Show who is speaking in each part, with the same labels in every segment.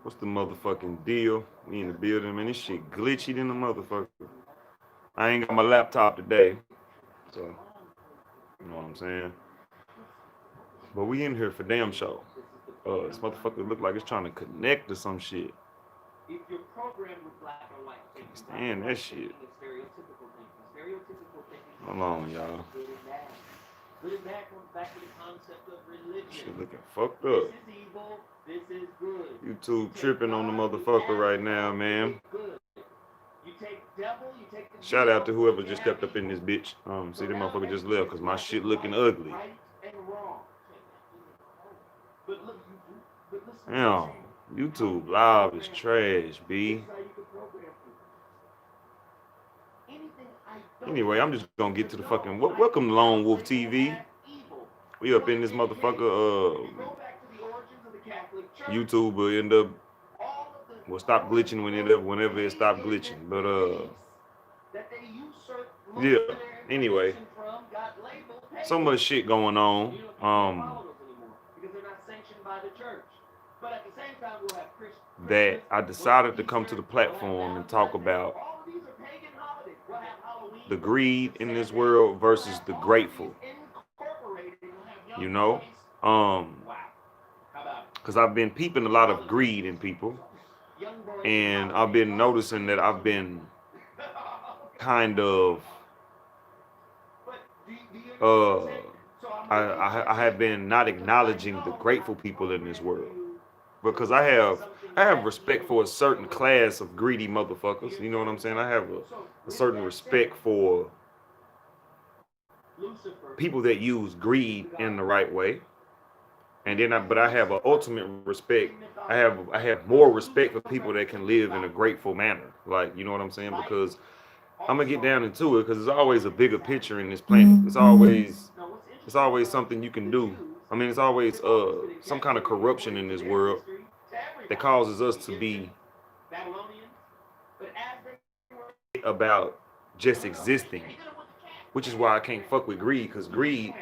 Speaker 1: What's the motherfucking deal? We in the building, man. This shit glitchy than the motherfucker. I ain't got my laptop today, so you know what I'm saying. But we in here for damn show. This motherfucker look like it's trying to connect to some shit. Can't stand that shit. Hold on, y'all. Shit looking fucked up. YouTube tripping on the motherfucker right now, man. Shout out to whoever just stepped up in this bitch. See, the motherfucker just left because my shit looking ugly. Damn, YouTube live is trash, B. Anyway, I'm just gonna get to the fucking welcome to Lone Wolf TV. We up in this motherfucker. YouTube will end up will stop glitching whenever it stop glitching. But yeah. Anyway, so much shit going on. That I decided to come to the platform and talk about the greed in this world versus the grateful. You know, because I've been peeping a lot of greed in people, and I've been noticing that I've been kind of uh I have been not acknowledging the grateful people in this world because I have respect for a certain class of greedy motherfuckers. You know what I'm saying? I have a certain respect for people that use greed in the right way, and then but I have an ultimate respect. I have more respect for people that can live in a grateful manner. Like, you know what I'm saying? Because I'm gonna get down into it because there's always a bigger picture in this planet. It's always something you can do. I mean, it's always some kind of corruption in this world that causes us to be about just existing, which is why I can't fuck with greed because greed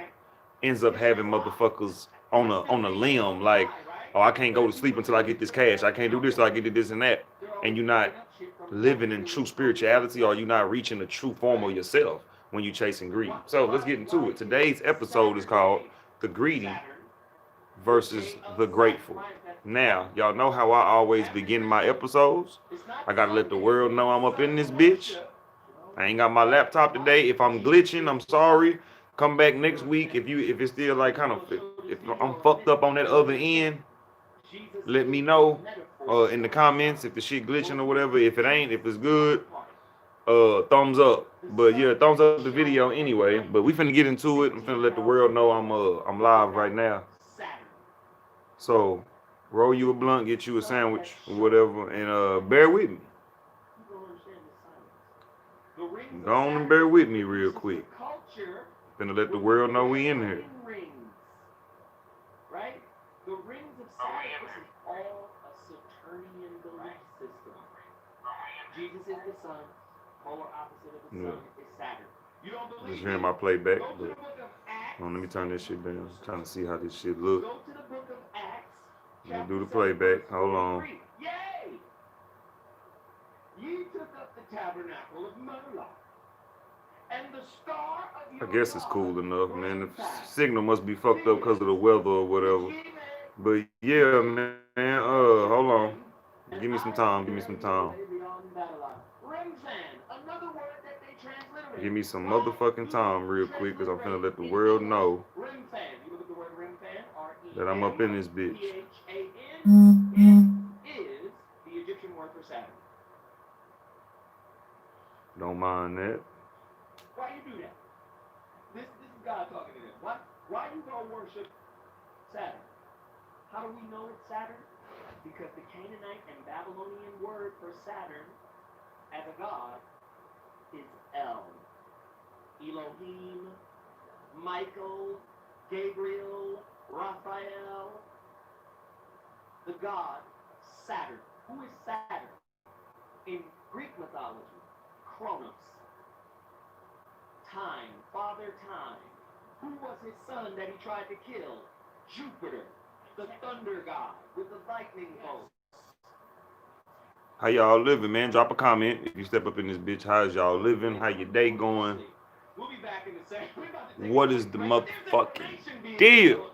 Speaker 1: ends up having motherfuckers on a limb like, oh, I can't go to sleep until I get this cash. I can't do this till I get this and that, and you're not living in true spirituality or you're not reaching the true form of yourself when you're chasing greed. So let's get into it. Today's episode is called The Greedy versus The Grateful. Now, y'all know how I always begin my episodes. I gotta let the world know I'm up in this bitch. I ain't got my laptop today. If I'm glitching, I'm sorry. Come back next week if it's still like kind of if I'm fucked up on that other end. Let me know in the comments if the shit glitching or whatever. If it ain't, if it's good, thumbs up. But yeah, thumbs up the video anyway. But we finna get into it. I'm finna let the world know I'm live right now. So roll you a blunt, get you a sandwich or whatever, and bear with me. Go on and bear with me real quick. Finna let the world know we in here. Yeah. Just hearing my playback, but let me turn this shit down. I'm trying to see how this shit look. Let me do the playback. Hold on. I guess it's cool enough, man. The signal must be fucked up because of the weather or whatever. But yeah, man. Hold on. Give me some time. Give me some time. Give me some motherfucking time real quick because I'm finna let the world know that I'm up in this bitch. Don't mind that. How y'all living, man? Drop a comment if you step up in this bitch. How's y'all living? How your day going? What is the motherfucking deal?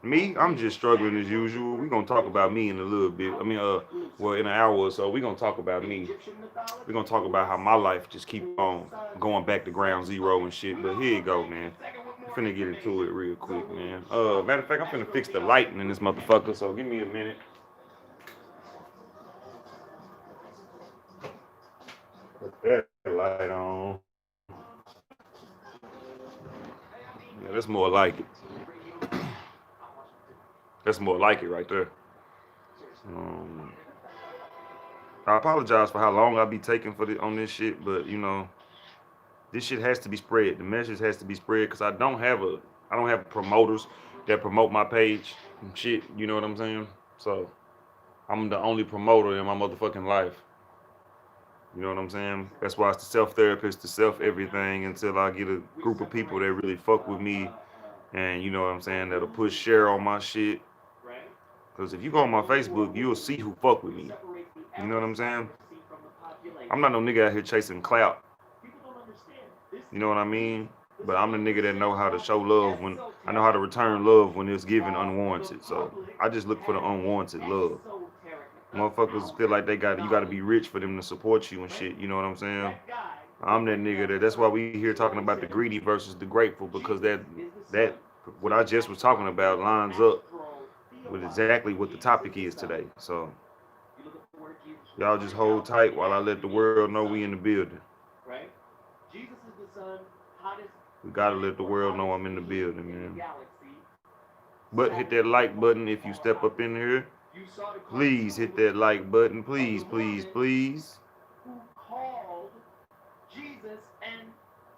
Speaker 1: Me, I'm just struggling as usual. We gonna talk about me in a little bit. I mean, well, in an hour or so, we gonna talk about me. We gonna talk about how my life just keep on going back to ground zero and shit. But here you go, man. I'm finna get into it real quick, man. Matter of fact, I'm finna fix the lighting in this motherfucker. So give me a minute. Put that light on. Yeah, that's more like it. That's more like it right there. Um, I apologize for how long I be taking for on this shit, but this shit has to be spread. The message has to be spread because I don't have promoters that promote my page and shit. You know what I'm saying? So I'm the only promoter in my motherfucking life. You know what I'm saying? That's why it's the self therapist, the self everything until I get a group of people that really fuck with me and you know what I'm saying, that'll push share on my shit. Because if you go on my Facebook, you'll see who fuck with me. You know what I'm saying? I'm not no nigga out here chasing clout. You know what I mean? But I'm the nigga that know how to show love when I know how to return love when it's given unwarranted. So I just look for the unwarranted love. Motherfuckers feel like you gotta be rich for them to support you and shit. You know what I'm saying? I'm that nigga that's why we here talking about the greedy versus the grateful because that what I just was talking about lines up with exactly what the topic is today. So y'all just hold tight while I let the world know we in the building. We gotta let the world know I'm in the building, man. But hit that like button if you step up in here. Please hit that like button. Please, please, please. Who called Jesus and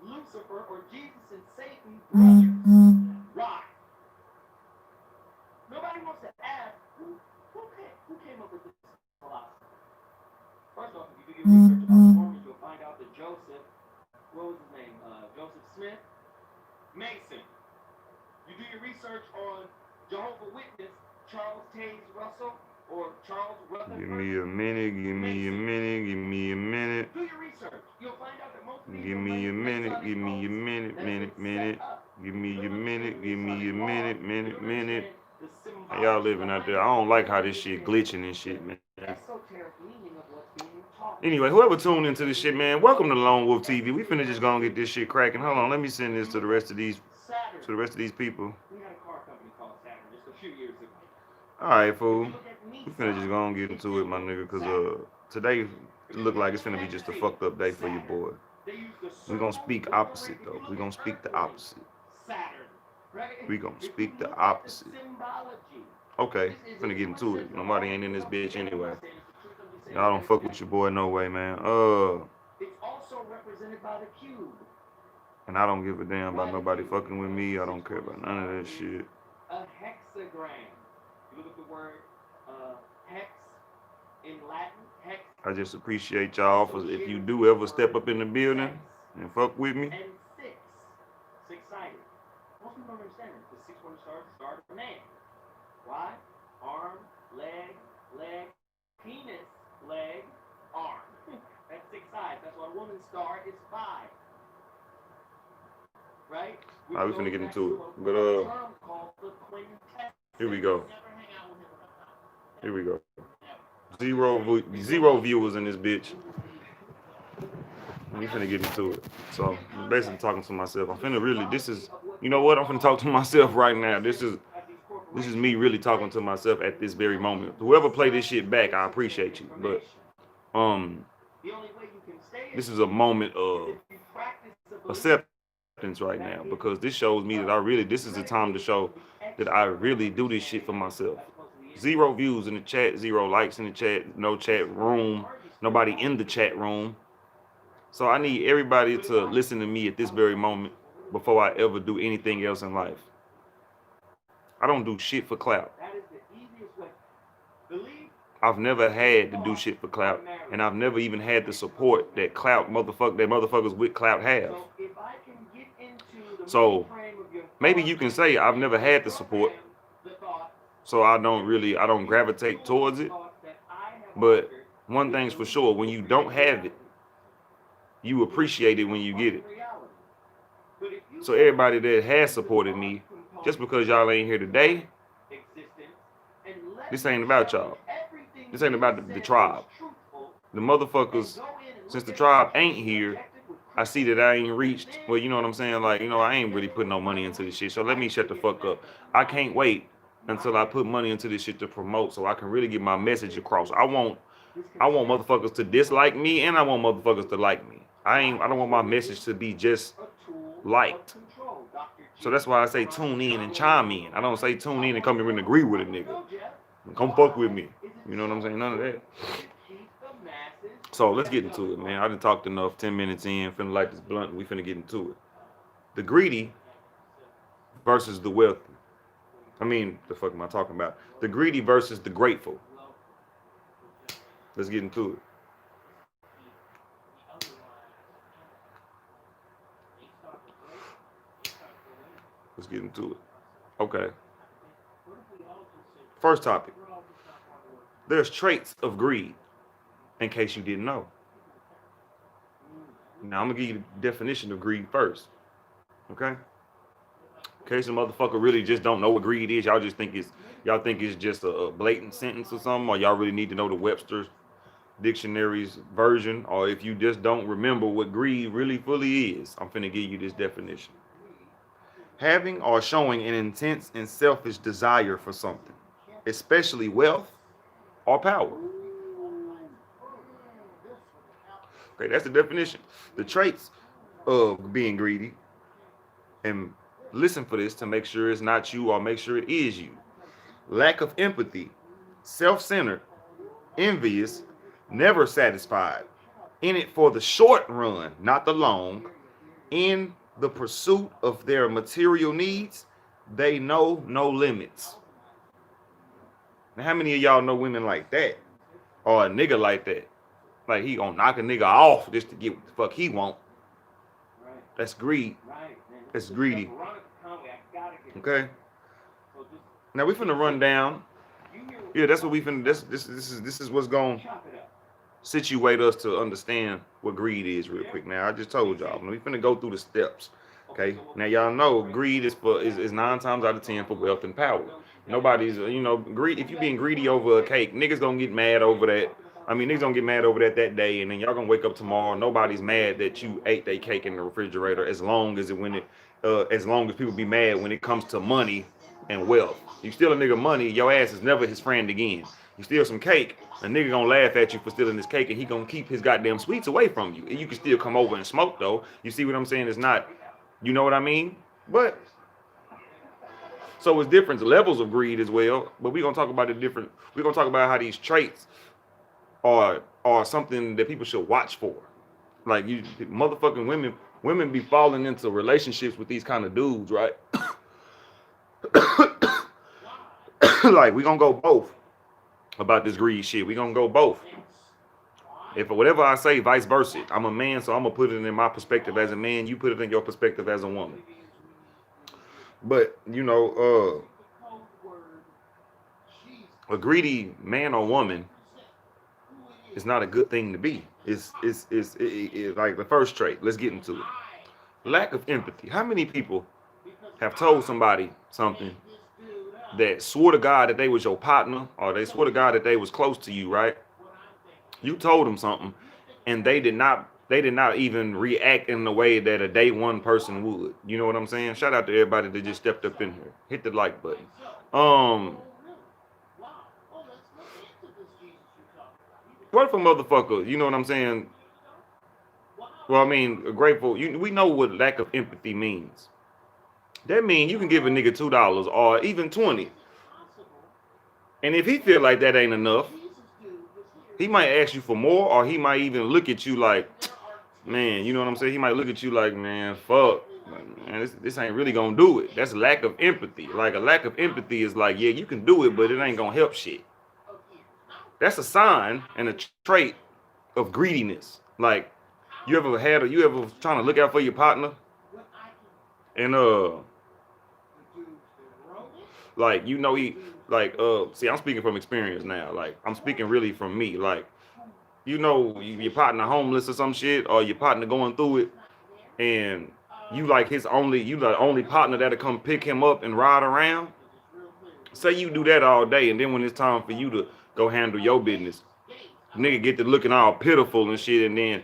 Speaker 1: Lucifer or Jesus and Satan brothers? Why? Nobody wants to ask who came up with this philosophy. First off, if you do your research about the Mormons, you'll find out that Joseph, what was his name? Joseph Smith Mason. You do your research on Jehovah Witness, Charles Taze Russell, or Charles Rutherford. Give me a minute, give me a minute, give me a minute. Do your research. You'll find out that most of these give me a minute, give me a minute. Give me a minute, give me a minute. How y'all living out there? I don't like how this shit glitching and shit, man. Anyway, whoever tuned into this shit, man, welcome to Lone Wolf TV. We finna just gonna get this shit cracking. Hold on, let me send this to the rest of these people. Alright, fool. We finna just gonna get into it, my nigga, cause today it look like it's finna be just a fucked up day for your boy. We gonna speak opposite though. We gonna speak the opposite. We gonna speak the opposite. Okay, finna get into it. Nobody ain't in this bitch anyway. Y'all don't fuck with your boy no way, man. It's also represented by the cube. And I don't give a damn about nobody fucking with me. I don't care about none of that shit. A hexagram. You look at the word hex in Latin. Hex. I just appreciate y'all for if you do ever step up in the building and fuck with me. And six-sided. Most people don't understand it. The 6 1 star of a man. Why? Arm, leg, penis, leg, arm. That's 6 sides. That's why a woman's star is 5. Right? Alright, we finna get into it. But here we go. Here we go. Zero viewers in this bitch. We finna get into it. So I'm basically talking to myself. I'm finna really you know what? I'm finna talk to myself right now. This is me really talking to myself at this very moment. Whoever play this shit back, I appreciate you. But this is a moment of acceptance right now because this shows me that this is the time to show that I really do this shit for myself. 0 views in the chat, 0 likes in the chat, no chat room, nobody in the chat room. So I need everybody to listen to me at this very moment before I ever do anything else in life. I don't do shit for clout. I've never had to do shit for clout, and I've never even had the support that motherfuckers with clout have. So maybe you can say I've never had the support, so I don't gravitate towards it. But one thing's for sure, when you don't have it, you appreciate it when you get it. So everybody that has supported me, just because y'all ain't here today, this ain't about y'all. This ain't about the tribe. The motherfuckers, since the tribe ain't here, I see that I ain't reached. Well, you know what I'm saying? Like, I ain't really putting no money into this shit. So let me shut the fuck up. I can't wait until I put money into this shit to promote so I can really get my message across. I want motherfuckers to dislike me and I want motherfuckers to like me. I don't want my message to be just liked. So that's why I say tune in and chime in. I don't say tune in and come here and agree with a nigga. Come fuck with me. You know what I'm saying? None of that. So let's get into it, man. I done talked enough. 10 minutes in. Finna light this blunt. We finna get into it. The greedy versus the wealthy. The fuck am I talking about? The greedy versus the grateful. Let's get into it. Let's get into it. Okay. First topic. There's traits of greed, in case you didn't know. Now I'm gonna give you the definition of greed first. Okay? In case a motherfucker really just don't know what greed is, y'all think it's just a blatant sentence or something, or y'all really need to know the Webster's dictionary's version, or if you just don't remember what greed really fully is, I'm finna give you this definition. Having or showing an intense and selfish desire for something, especially wealth or power. Okay, that's the definition. The traits of being greedy, and listen for this to make sure it's not you or make sure it is you. Lack of empathy, self-centered, envious, never satisfied, in it for the short run, not the long, in the pursuit of their material needs, they know no limits. Now, how many of y'all know women like that? Or a nigga like that? Like he gonna knock a nigga off just to get what the fuck he want. That's greed. That's greedy. Okay? Now we finna run down. Yeah, that's what we finna, this is what's gonna situate us to understand what greed is real quick. Now I just told y'all, we finna go through the steps. Okay, now y'all know greed is 9 times out of 10 for wealth and power. Nobody's, greed. If you being greedy over a cake, niggas gonna get mad over that. Niggas gonna get mad over that day, and then y'all gonna wake up tomorrow. Nobody's mad that you ate that cake in the refrigerator, as long as people be mad when it comes to money and wealth. You steal a nigga money, your ass is never his friend again. You steal some cake, a nigga gonna laugh at you for stealing this cake, and he gonna keep his goddamn sweets away from you. And you can still come over and smoke though. You see what I'm saying? It's not, you know what I mean? But so it's different levels of greed as well. But we're gonna talk about we're gonna talk about how these traits are something that people should watch for. Like, you motherfucking women be falling into relationships with these kind of dudes, right? Like, we gonna go both about this greed shit. We gonna go both. If whatever I say, vice versa. I'm a man, so I'm gonna put it in my perspective as a man. You put it in your perspective as a woman. But a greedy man or woman is not a good thing to be. It's like the first trait. Let's get into it. Lack of empathy. How many people have told somebody something that swore to God that they was your partner, or they swore to God that they was close to you, right? You told them something, and they did not even react in the way that a day one person would. You know what I'm saying? Shout out to everybody that just stepped up in here. Hit the like button. What if a motherfucker, you know what I'm saying? Well, grateful. We know what lack of empathy means. That means you can give a nigga $2 or even 20. And if he feel like that ain't enough, he might ask you for more, or he might even look at you like, man, you know what I'm saying? He might look at you like, man, fuck. Man, this ain't really gonna do it. That's lack of empathy. Like, a lack of empathy is like, yeah, you can do it, but it ain't gonna help shit. That's a sign and a trait of greediness. Like, you ever trying to look out for your partner, and Like, you know, see, I'm speaking from experience now. Like, I'm speaking really from me. Like, you know, your partner homeless or some shit, or your partner going through it, and you like you the only partner that'll come pick him up and ride around. Say you do that all day, and then when it's time for you to go handle your business, nigga get to looking all pitiful and shit, and then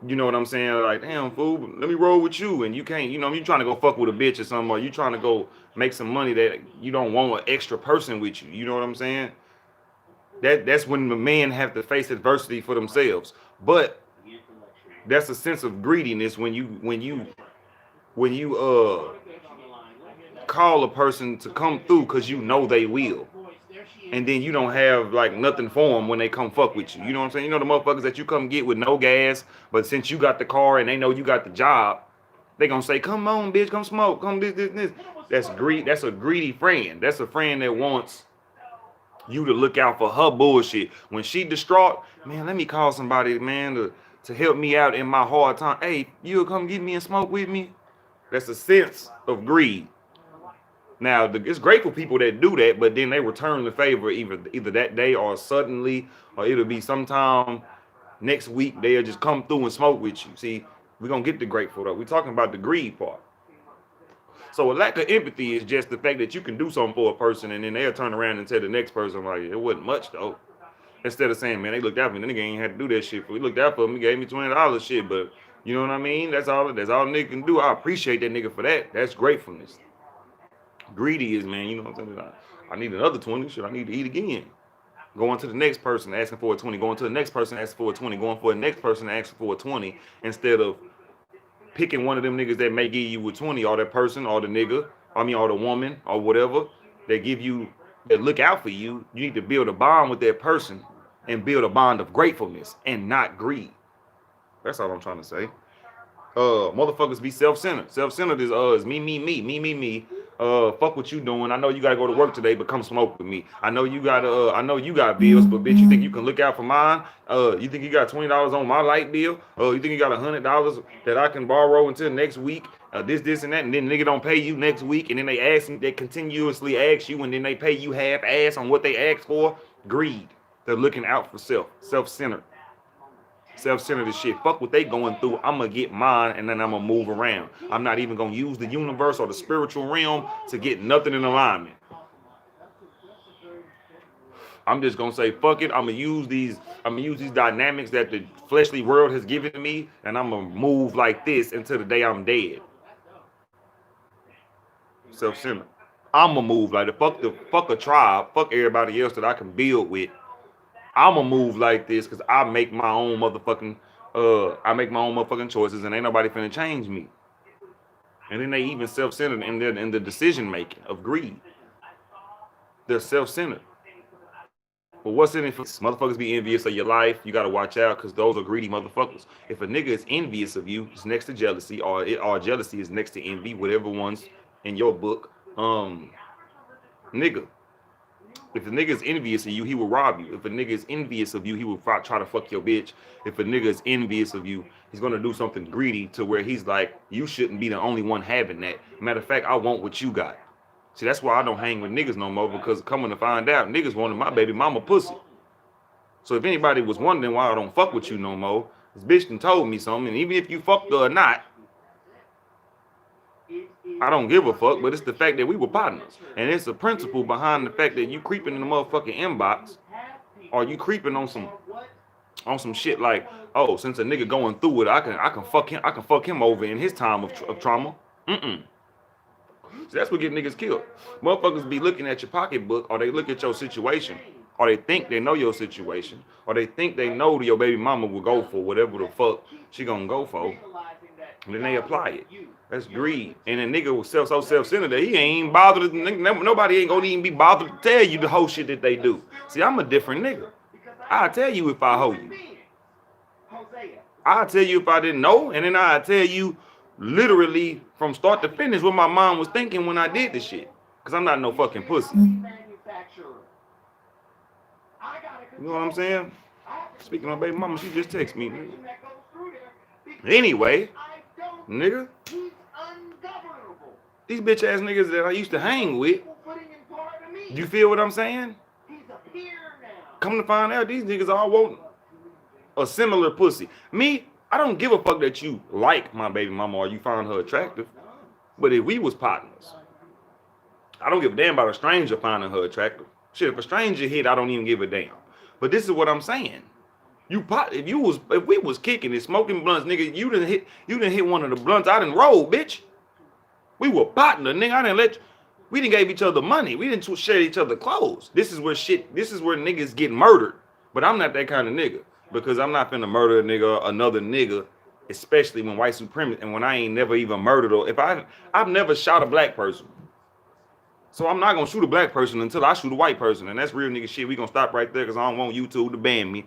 Speaker 1: you know what I'm saying? Like, damn, fool, let me roll with you. And you can't, you know, you trying to go fuck with a bitch or something, or you trying to go make some money that you don't want an extra person with you. You know what I'm saying? That's when the men have to face adversity for themselves. But that's a sense of greediness when you call a person to come through because you know they will. And then you don't have like nothing for them when they come fuck with you. You know what I'm saying? You know the motherfuckers that you come get with no gas, but since you got the car and they know you got the job, they gonna say, "Come on, bitch, come smoke, come this." That's greed. That's a greedy friend. That's a friend that wants you to look out for her bullshit. When she distraught, man, let me call somebody, man, to help me out in my hard time. Hey, you'll come get me and smoke with me. That's a sense of greed. Now, it's great for people that do that, but then they return the favor either that day or suddenly, or it'll be sometime next week they'll just come through and smoke with you. See, we're going to get the grateful, though. We're talking about the greed part. So a lack of empathy is just the fact that you can do something for a person, and then they'll turn around and tell the next person, like, it wasn't much, though. Instead of saying, man, they looked out for me. The nigga ain't had to do that shit. We looked out for him. He gave me $20 shit, but you know what I mean? That's all nigga can do. I appreciate that nigga for that. That's gratefulness. Greedy is, man, you know what I'm saying? I need another 20. Shit, I need to eat again. Going to the next person asking for a 20. Going to the next person asking for a 20. Going for the next person asking for a 20. Instead of picking one of them niggas that may give you a 20, or that person, or the nigga, or the woman, or whatever, that look out for you. You need to build a bond with that person and build a bond of gratefulness and not greed. That's all I'm trying to say. Motherfuckers be self-centered. Self-centered is me. Fuck what you doing. I know you gotta go to work today, but come smoke with me. I know you got bills, but bitch, you think you can look out for mine? You think you got $20 on my light bill? You think you got $100 that I can borrow until next week? This and that, and then nigga don't pay you next week, and then they continuously ask you, and then they pay you half ass on what they asked for. Greed. They're looking out for self-centered. Self-centered as shit. Fuck what they going through. I'm gonna get mine, and then I'm gonna move around. I'm not even gonna use the universe or the spiritual realm to get nothing in alignment. I'm just gonna say fuck it. I'm gonna use these dynamics that the fleshly world has given me, and I'm gonna move like this until the day I'm dead. Self-centered. I'm gonna move like fuck a tribe. Fuck everybody else that I can build with. I'ma move like this because I make my own motherfucking choices, and ain't nobody finna change me. And then they even self-centered in the decision making of greed. They're self-centered. But what's in it for motherfuckers be envious of your life? You gotta watch out because those are greedy motherfuckers. If a nigga is envious of you, it's next to jealousy, or jealousy is next to envy, whatever one's in your book. Nigga. If a nigga is envious of you, he will rob you. If a nigga is envious of you, he will try to fuck your bitch. If a nigga is envious of you, he's gonna do something greedy to where he's like, you shouldn't be the only one having that. Matter of fact, I want what you got. See, that's why I don't hang with niggas no more, because coming to find out, niggas wanted my baby mama pussy. So if anybody was wondering why I don't fuck with you no more, this bitch done told me something, and even if you fucked her or not, I don't give a fuck, but it's the fact that we were partners. And it's a principle behind the fact that you creeping in the motherfucking inbox, or you creeping on some shit like, oh, since a nigga going through it, I can fuck him over in his time of trauma. So that's what get niggas killed. Motherfuckers be looking at your pocketbook, or they look at your situation, or they think they know your situation, or they think they know your baby mama will go for whatever the fuck she gonna go for, and then they apply it. That's greed. And a nigga was so self-centered that he ain't bothered. Nobody ain't gonna even be bothered to tell you the whole shit that they do. See, I'm a different nigga. I'll tell you if I hoe you. I'll tell you if I didn't know, and then I'll tell you literally from start to finish what my mom was thinking when I did this shit. Because I'm not no fucking pussy. You know what I'm saying? Speaking of my baby mama, she just texted me. Anyway, nigga, these bitch ass niggas that I used to hang with, You feel what I'm saying? Come to find out, these niggas all want a similar pussy. Me, I don't give a fuck that you like my baby mama or you find her attractive. But if we was partners, I don't give a damn about a stranger finding her attractive. Shit, if a stranger hit, I don't even give a damn. But this is what I'm saying. If we was kicking and smoking blunts, nigga, you didn't hit one of the blunts. I didn't roll, bitch. We were partner, nigga. We didn't give each other money. We didn't share each other clothes. This is where niggas get murdered. But I'm not that kind of nigga because I'm not finna murder a nigga, another nigga, especially when white supremacy and when I ain't never even murdered or I've never shot a black person. So I'm not gonna shoot a black person until I shoot a white person, and that's real nigga shit. We gonna stop right there because I don't want YouTube to ban me.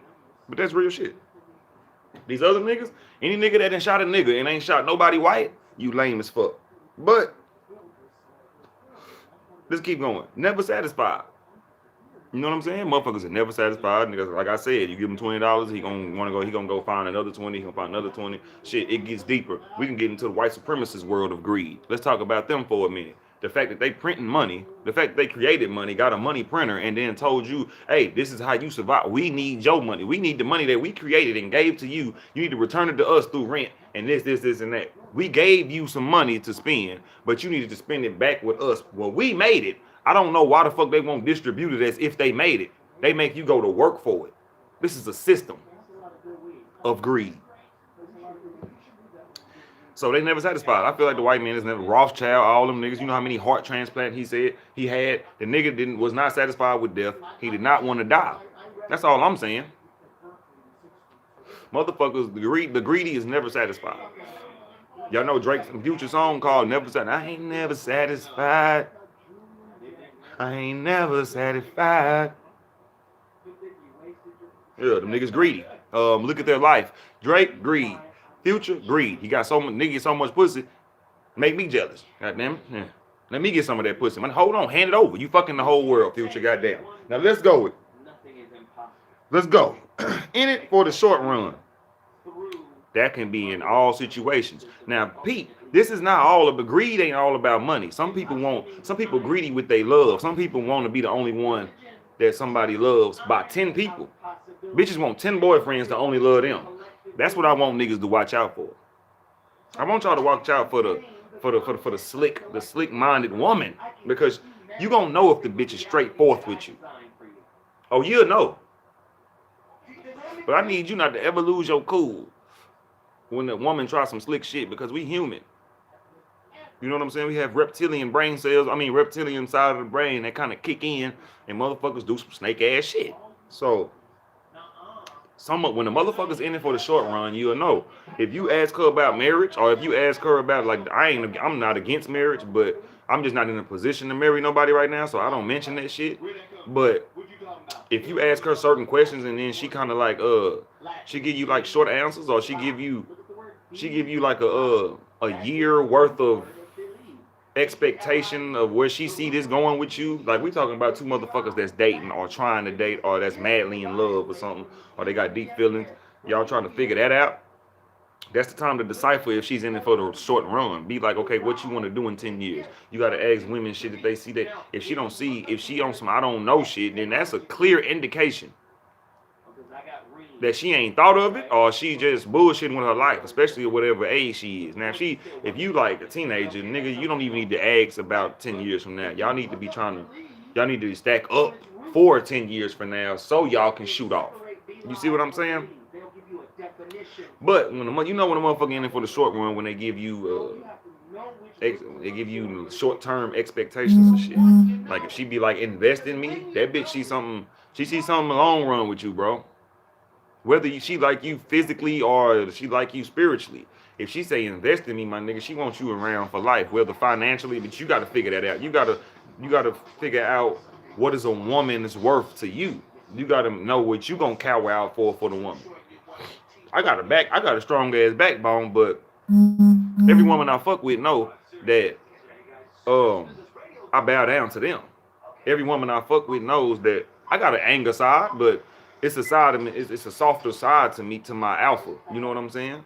Speaker 1: But that's real shit. These other niggas, any nigga that done shot a nigga and ain't shot nobody white, you lame as fuck. But let's keep going. Never satisfied. You know what I'm saying? Motherfuckers are never satisfied. Niggas, like I said, you give him $20, he gonna go find another 20, he gonna find another 20. Shit, it gets deeper. We can get into the white supremacist world of greed. Let's talk about them for a minute. The fact that they printing money, the fact that they created money, got a money printer, and then told you, hey, this is how you survive. We need your money. We need the money that we created and gave to you. You need to return it to us through rent and this, and that. We gave you some money to spend, but you needed to spend it back with us. Well, we made it. I don't know why the fuck they won't distribute it as if they made it. They make you go to work for it. This is a system of greed. So they never satisfied. I feel like the white man is never Rothschild, all them niggas. You know how many heart transplant he said he had? The nigga was not satisfied with death. He did not want to die. That's all I'm saying. Motherfuckers, the greedy is never satisfied. Y'all know Drake's Future song called Never Satisfied. I ain't never satisfied. I ain't never satisfied. Yeah, them niggas greedy. Look at their life. Drake, greed. Future, greed. He got so much pussy, make me jealous. Goddamn. Yeah. Let me get some of that pussy. Man, hold on, hand it over. You fucking the whole world, Future. Goddamn. Now let's go. Let's go. In it for the short run. That can be in all situations. Now, Pete, this is not all of the greed. Ain't all about money. Some people greedy with their love. Some people want to be the only one that somebody loves by 10 people. Bitches want 10 boyfriends to only love them. That's what I want niggas to watch out for. I want y'all to watch out for the slick-minded woman, because you gonna know if the bitch is straightforward with you. Oh, you'll know. But I need you not to ever lose your cool when the woman tries some slick shit, because we human. You know what I'm saying? We have reptilian side of the brain that kind of kick in, and motherfuckers do some snake ass shit. So when the motherfuckers in it for the short run, you'll know. If you ask her about marriage, or if you ask her about, like, I'm not against marriage, but I'm just not in a position to marry nobody right now, so I don't mention that shit. But if you ask her certain questions and then she kind of like she give you like short answers, or she give you like a year worth of expectation of where she see this going with you. Like, we talking about two motherfuckers that's dating or trying to date, or that's madly in love or something, or they got deep feelings. Y'all trying to figure that out. That's the time to decipher if she's in it for the short run. Be like, okay, what you want to do in 10 years? You got to ask women shit if they see that. If she on some I don't know shit, then that's a clear indication that she ain't thought of it, or she just bullshitting with her life, especially at whatever age she is. Now, if you like a teenager, nigga, you don't even need to ask about 10 years from now. Y'all need to stack up for 10 years from now so y'all can shoot off. You see what I'm saying? But when a motherfucker in it for the short run, when they give you short-term expectations and shit. Like, if she be like, invest in me, that bitch she sees something long run with you, bro. Whether she like you physically or she like you spiritually. If she say invest in me, my nigga, she wants you around for life, whether financially, but you got to figure that out. You got to figure out what is a woman's worth to you. You got to know what you gonna cower out for the woman. I got a strong ass backbone, but every woman I fuck with know that I bow down to them. Every woman I fuck with knows that I got an anger side, but it's a side of me. It's a softer side to me, to my alpha. You know what I'm saying?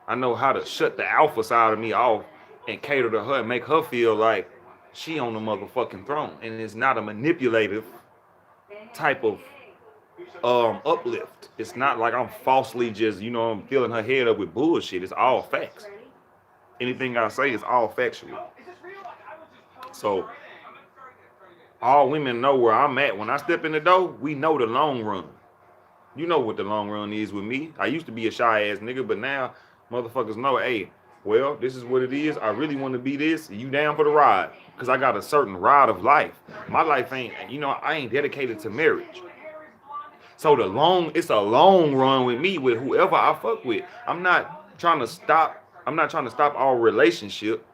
Speaker 1: I know how to shut the alpha side of me off and cater to her and make her feel like she on the motherfucking throne, and it's not a manipulative type of uplift. It's not like I'm falsely just, I'm filling her head up with bullshit. It's all facts. Anything I say is all factual. So all women know where I'm at. When I step in the door, we know the long run. You know what the long run is with me. I used to be a shy ass nigga, but now motherfuckers know, hey, well, this is what it is. I really want to be this. You down for the ride? Because I got a certain ride of life. My life ain't, I ain't dedicated to marriage. So it's a long run with me with whoever I fuck with. I'm not trying to stop our relationship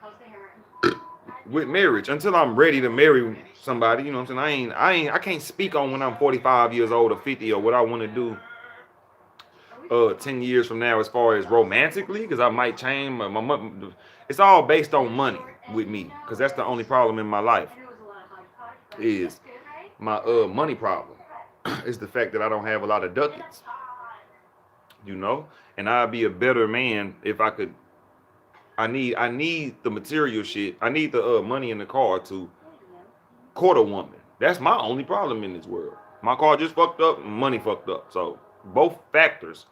Speaker 1: with marriage until I'm ready to marry somebody. You know what I'm saying? I can't speak on when I'm 45 years old or 50 or what I want to do 10 years from now as far as romantically, because I might change it's all based on money with me, because that's the only problem in my life is my money problem. It's the fact that I don't have a lot of ducats, and I'd be a better man if I could. I need the material shit. I need the money in the car to court a woman. That's my only problem in this world. My car just fucked up, money fucked up. So both factors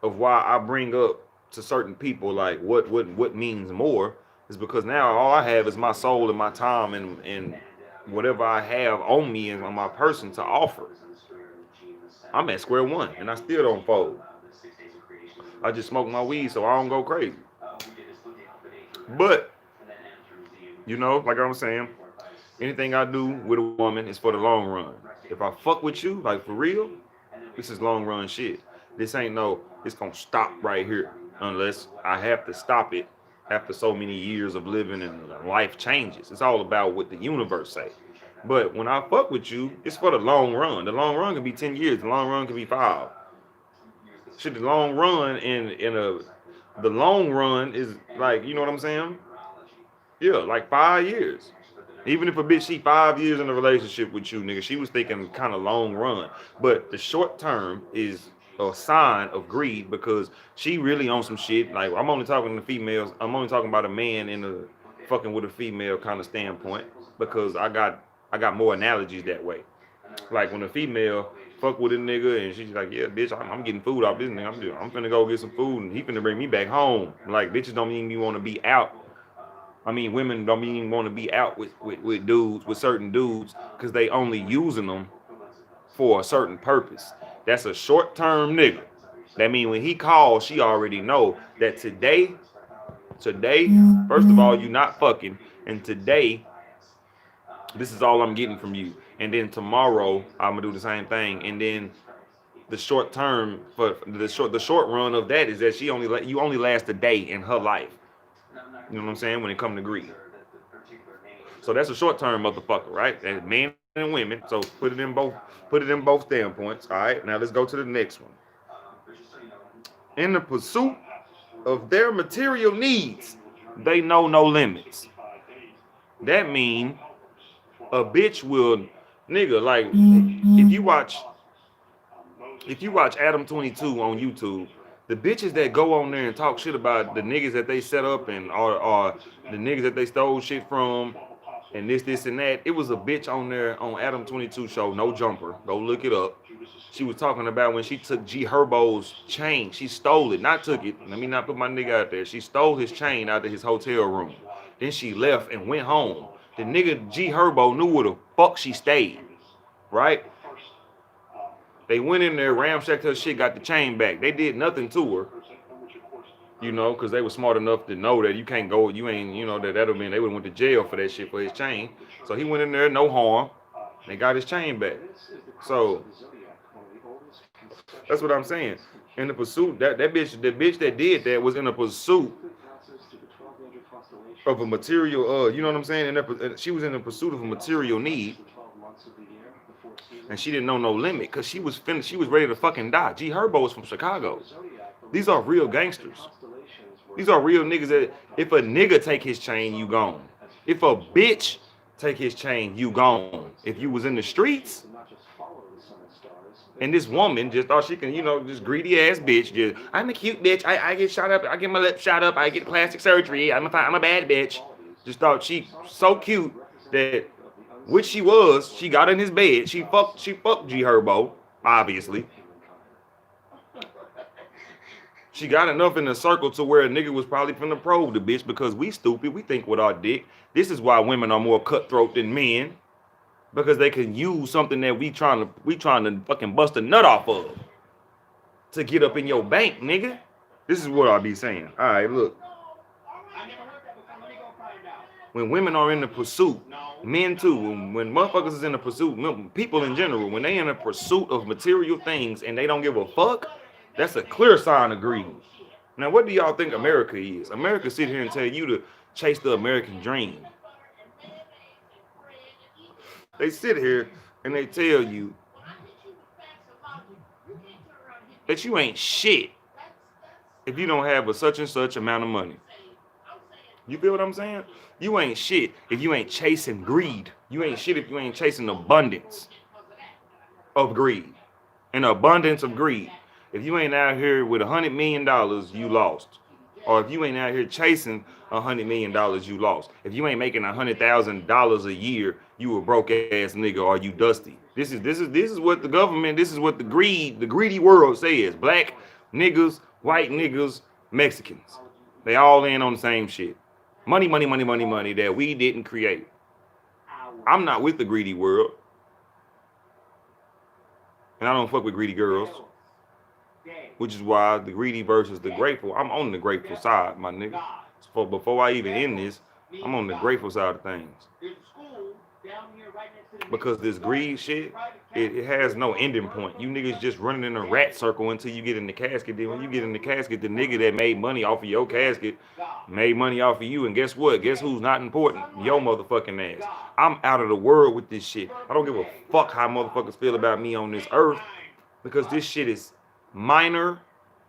Speaker 1: of why I bring up to certain people like what means more is because now all I have is my soul and my time and whatever I have on me and on my person to offer. I'm at square one and I still don't fold. I just smoke my weed so I don't go crazy. But like I was saying, anything I do with a woman is for the long run. If I fuck with you, like for real, this is long run shit. This ain't it's gonna stop right here unless I have to stop it after so many years of living and life changes. It's all about what the universe say. But when I fuck with you, it's for the long run. The long run can be 10 years. The long run can be 5. Shit, the long run the long run is like, you know what I'm saying? Yeah, like 5 years. Even if a bitch, she 5 years in a relationship with you, nigga, she was thinking kind of long run. But the short term is a sign of greed because she really on some shit. Like, I'm only talking to females. I'm only talking about a man in a fucking with a female kind of standpoint because I got more analogies that way. Like when a female fuck with a nigga and she's like, yeah, bitch, I'm getting food off this nigga. I'm finna go get some food and he finna bring me back home. Like, bitches don't even want to be out. I mean, women don't even want to be out with dudes, with certain dudes, because they only using them for a certain purpose. That's a short-term nigga. That mean when he calls, she already know that today, first of all, you not fucking, and today, this is all I'm getting from you. And then tomorrow, I'm gonna do the same thing. And then the short term for the short run of that is that you only last a day in her life. You know what I'm saying? When it comes to greed. So that's a short term motherfucker, right? And men and women. So put it in both standpoints. All right. Now let's go to the next one. In the pursuit of their material needs, they know no limits. That mean a bitch will, nigga, like if you watch Adam 22 on YouTube, the bitches that go on there and talk shit about the niggas that they set up and or the niggas that they stole shit from and this and that, it was a bitch on there on Adam 22 show, No Jumper. Go look it up. She was talking about when she took G Herbo's chain. She stole it, not took it. Let me not put my nigga out there. She stole his chain out of his hotel room. Then she left and went home. The nigga G Herbo knew where the fuck she stayed, right? They went in there, ramshacked her shit, got the chain back. They did nothing to her, because they were smart enough to know that you can't go, you ain't, that'll mean they would have went to jail for that shit for his chain. So he went in there, no harm. They got his chain back. So that's what I'm saying. In the pursuit, the bitch that did that was in a pursuit of a material, you know what I'm saying? And she was in the pursuit of a material need. And she didn't know no limit because she was ready to fucking die. G Herbo is from Chicago. These are real gangsters. These are real niggas that if a nigga take his chain, you gone. If a bitch take his chain, you gone. If you was in the streets and this woman just thought she can, just greedy ass bitch, just I'm a cute bitch. I get shot up. I get my lip shot up. I get plastic surgery. I'm a bad bitch. Just thought she so cute that which she was, she got in his bed, she fucked G Herbo, obviously. She got enough in the circle to where a nigga was probably finna probe the bitch because we stupid. We think with our dick. This is why women are more cutthroat than men. Because they can use something that we trying to fucking bust a nut off of to get up in your bank, nigga. This is what I be saying. Alright, look. When women are in the pursuit, men too, when motherfuckers is in the pursuit, people in general, when they in the pursuit of material things and they don't give a fuck, that's a clear sign of greed. Now, what do y'all think America is? America sit here and tell you to chase the American dream. They sit here and they tell you that you ain't shit if you don't have a such and such amount of money. You feel what I'm saying? You ain't shit if you ain't chasing greed. You ain't shit if you ain't chasing abundance of greed. An abundance of greed. If you ain't out here with $100 million, you lost. Or if you ain't out here chasing $100 million, you lost. If you ain't making $100,000 a year, you a broke ass nigga or you dusty. This is what the government, this is what the greedy world says. Black niggas, white niggas, Mexicans. They all in on the same shit. Money, money, money, money, money that we didn't create. I'm not with the greedy world. And I don't fuck with greedy girls. Which is why the greedy versus the grateful, I'm on the grateful side, my nigga. So before I even end this, I'm on the grateful side of things. Because this greed shit, it has no ending point. You niggas just running in a rat circle until you get in the casket. Then when you get in the casket, the nigga that made money off of your casket made money off of you. And guess what? Guess who's not important? Your motherfucking ass. I'm out of the world with this shit. I don't give a fuck how motherfuckers feel about me on this earth. Because this shit is a minor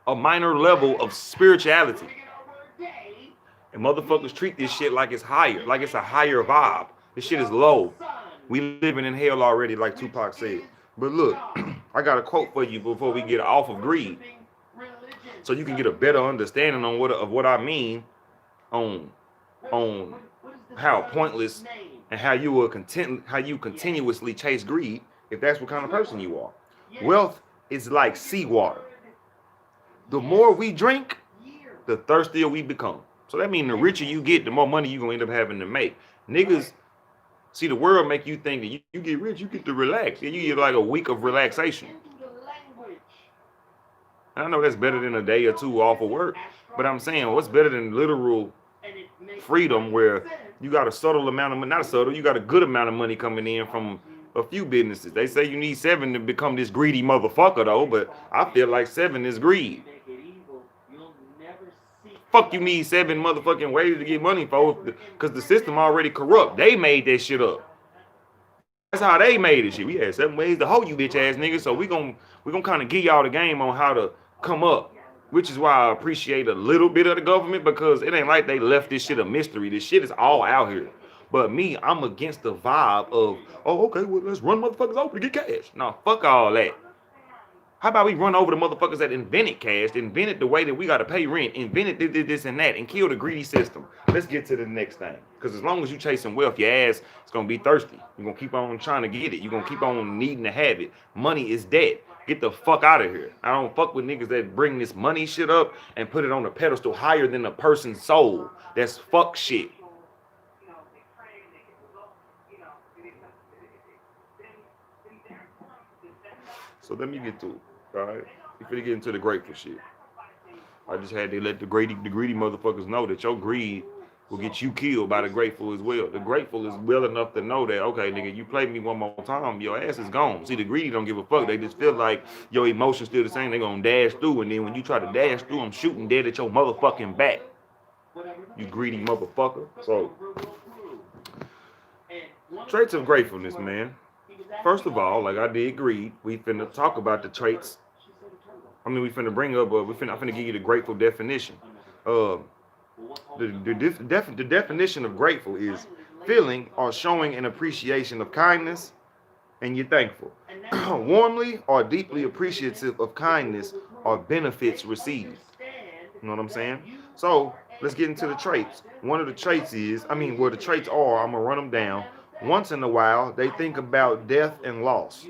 Speaker 1: level of spirituality. And motherfuckers treat this shit like it's higher, like it's a higher vibe. This shit is low. We living in hell already, like Tupac said. But look, I got a quote for you before we get off of greed, so you can get a better understanding on what I mean on how pointless and how you continuously chase greed if that's what kind of person you are. Wealth is like seawater. The more we drink, the thirstier we become. So that means the richer you get, the more money you're going to end up having to make. Niggas, see, the world make you think that you get rich, you get to relax. You get like a week of relaxation. And I know that's better than a day or two off of work. But I'm saying, what's better than literal freedom where you got a subtle amount of money, not a subtle, you got a good amount of money coming in from a few businesses. They say you need 7 to become this greedy motherfucker though, but I feel like 7 is greed. Fuck, you need 7 motherfucking ways to get money, folks, because the system already corrupt. They made that shit up. That's how they made it shit. We had 7 ways to hold you bitch ass niggas, so we gonna kind of give y'all the game on how to come up. Which is why I appreciate a little bit of the government, because it ain't like they left this shit a mystery. This shit is all out here. But me, I'm against the vibe of, oh, okay, well, let's run motherfuckers over to get cash. No, fuck all that. How about we run over the motherfuckers that invented cash, invented the way that we got to pay rent, invented this and that, and kill the greedy system? Let's get to the next thing. Because as long as you chasing wealth, your ass is going to be thirsty. You're going to keep on trying to get it. You're going to keep on needing to have it. Money is dead. Get the fuck out of here. I don't fuck with niggas that bring this money shit up and put it on a pedestal higher than a person's soul. That's fuck shit. So let me get to it. All right, we finna get into the grateful shit. I just had to let the greedy motherfuckers know that your greed will get you killed by the grateful as well. The grateful is well enough to know that, okay, nigga, you play me one more time, your ass is gone. See, the greedy don't give a fuck. They just feel like your emotions still the same. They gonna dash through, and then when you try to dash through, I'm shooting dead at your motherfucking back. You greedy motherfucker. So, traits of gratefulness, man. First of all, like I did greed, we finna talk about the traits. I mean, we finna bring up, I'm finna give you the grateful definition. Uh, the definition of grateful is feeling or showing an appreciation of kindness, and you're thankful. Warmly or deeply appreciative of kindness or benefits received. You know what I'm saying? So let's get into the traits. One of the traits is, the traits are, I'm gonna run them down. Once in a while, they think about death and loss.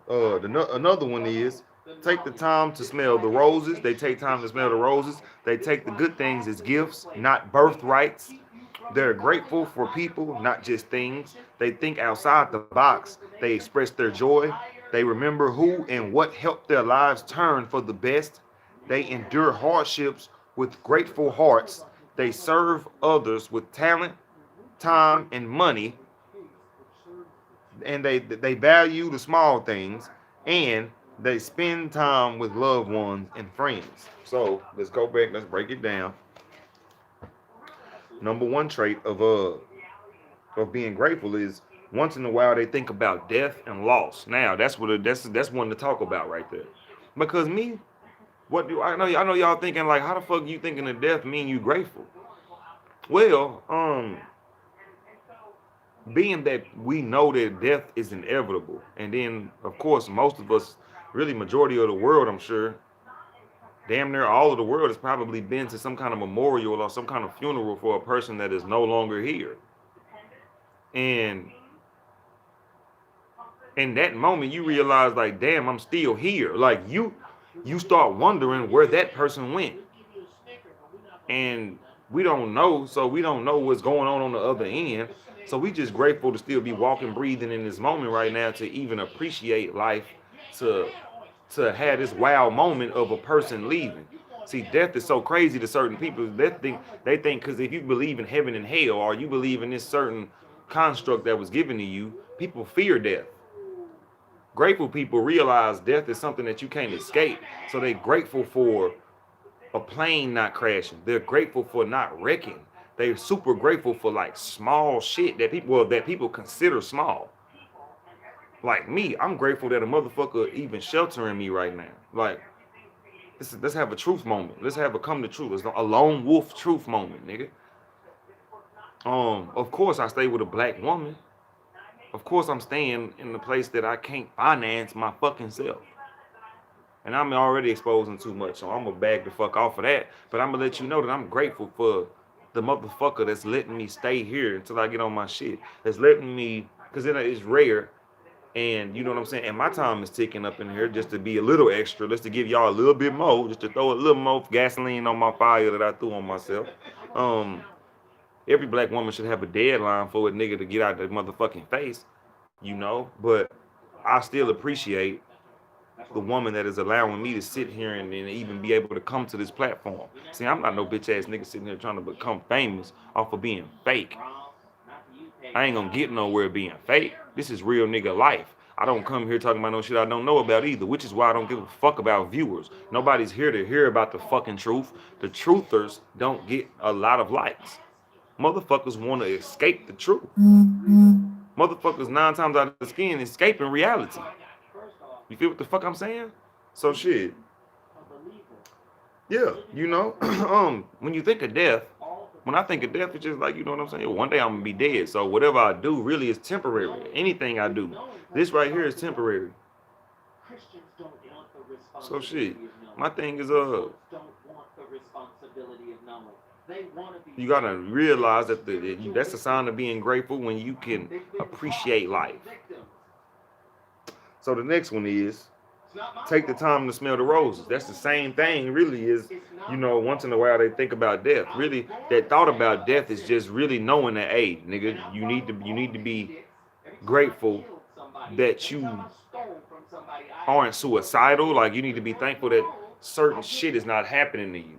Speaker 1: Another one is take the time to smell the roses. They take time to smell the roses. They take the good things as gifts, not birthrights. They're grateful for people, not just things. They think outside the box. They express their joy. They remember who and what helped their lives turn for the best. They endure hardships with grateful hearts. They serve others with talent, time, and money, and they value the small things, and they spend time with loved ones and friends. So let's go back. Let's break it down. Number one trait of being grateful is once in a while they think about death and loss. Now that's one to talk about right there, because me, what do I know y'all thinking like, how the fuck you thinking of death mean you grateful? Well, being that we know that death is inevitable, and then of course most of us, really majority of the world, I'm sure, damn near all of the world has probably been to some kind of memorial or some kind of funeral for a person that is no longer here. And in that moment you realize like, damn, I'm still here. Like you start wondering where that person went. And we don't know, so we don't know what's going on the other end. So we just grateful to still be walking, breathing in this moment right now, to even appreciate life, to have this wow moment of a person leaving. See, death is so crazy to certain people. They think because if you believe in heaven and hell, or you believe in this certain construct that was given to you, people fear death. Grateful people realize death is something that you can't escape. So they're grateful for a plane not crashing. They're grateful for not wrecking. They're super grateful for like small shit that people consider small. Like me, I'm grateful that a motherfucker even sheltering me right now. Like, let's have a truth moment. Let's have a come to truth. It's a lone wolf truth moment, nigga. Of course I stay with a black woman. Of course I'm staying in the place that I can't finance my fucking self. And I'm already exposing too much, so I'm gonna bag the fuck off of that. But I'm gonna let you know that I'm grateful for the motherfucker that's letting me stay here until I get on my shit. That's letting me, because it's rare, and you know what I'm saying. And my time is ticking up in here just to be a little extra, just to give y'all a little bit more, just to throw a little more gasoline on my fire that I threw on myself. Um, every black woman should have a deadline for a nigga to get out of their motherfucking face, you know. But I still appreciate the woman that is allowing me to sit here and even be able to come to this platform. See, I'm not no bitch ass nigga sitting here trying to become famous off of being fake. I ain't gonna get nowhere being fake. This is real nigga life. I don't come here talking about no shit I don't know about either, which is why I don't give a fuck about viewers. Nobody's here to hear about the fucking truth. The truthers don't get a lot of likes. Motherfuckers want to escape the truth. Motherfuckers 9 times out of 10 escaping reality. You feel what the fuck I'm saying? So shit. Yeah, you know, when you think of death, when I think of death, it's just like, you know what I'm saying? One day I'm gonna be dead. So whatever I do really is temporary. Anything I do. This right here is temporary. So shit. My thing is you gotta realize that that's a sign of being grateful when you can appreciate life. So the next one is take the time to smell the roses. That's the same thing, really, is, you know, once in a while they think about death. Really, that thought about death is just really knowing that, hey, nigga, you need to be grateful that you aren't suicidal. Like, you need to be thankful that certain shit is not happening to you.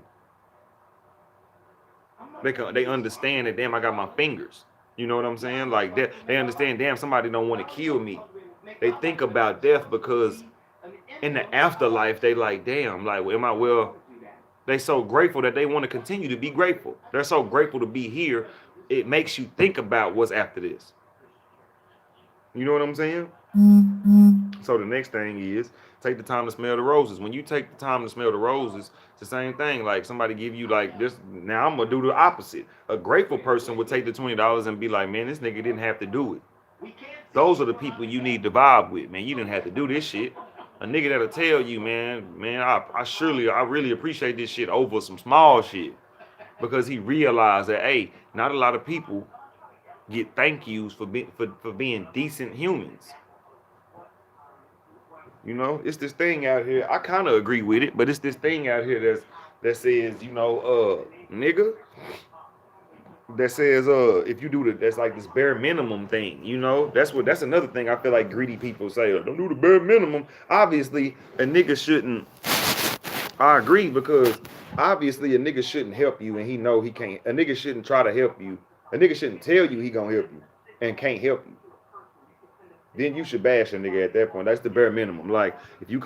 Speaker 1: They understand that, damn, I got my fingers. You know what I'm saying? Like, they understand, damn, somebody don't want to kill me. They think about death because in the afterlife, they like, damn, like, am I well? They so grateful that they want to continue to be grateful. They're so grateful to be here. It makes you think about what's after this. You know what I'm saying? So the next thing is take the time to smell the roses. When you take the time to smell the roses, it's the same thing. Like, somebody give you like this. Now I'm gonna do the opposite. A grateful person would take the $20 and be like, man, this nigga didn't have to do it. Those are the people you need to vibe with, man. You didn't have to do this shit. A nigga that'll tell you, man, I really appreciate this shit over some small shit, because he realized that, hey, not a lot of people get thank yous for being decent humans. You know, it's this thing out here. I kind of agree with it, but it's this thing out here that says, nigga, that says if you do that's like this bare minimum thing, that's another thing I feel like greedy people say, don't do the bare minimum. Obviously a nigga shouldn't. I agree, because obviously a nigga shouldn't help you and he know he can't. A nigga shouldn't try to help you. A nigga shouldn't tell you he gonna help you and can't help you. Then you should bash a nigga at that point. That's the bare minimum. Like if you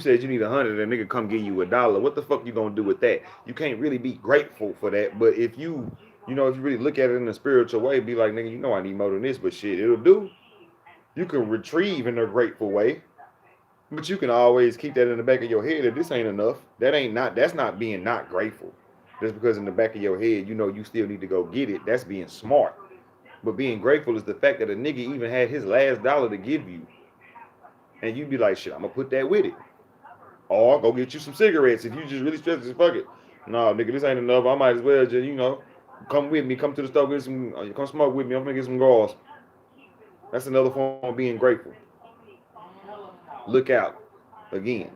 Speaker 1: said you need 100, a nigga come give you $1. What the fuck you gonna do with that? You can't really be grateful for that. But if if you really look at it in a spiritual way, be like, nigga, I need more than this, but shit, it'll do. You can retrieve in a grateful way, but you can always keep that in the back of your head. If this ain't enough, that's not being not grateful. Just because in the back of your head, you still need to go get it. That's being smart. But being grateful is the fact that a nigga even had his last dollar to give you. And you be like, shit, I'm gonna put that with it. Or go get you some cigarettes if you just really stressed as fuck it. No, nigga, this ain't enough. I might as well just, come with me, come to the store, come smoke with me. I'm gonna get some gauze. That's another form of being grateful. Look out. Again,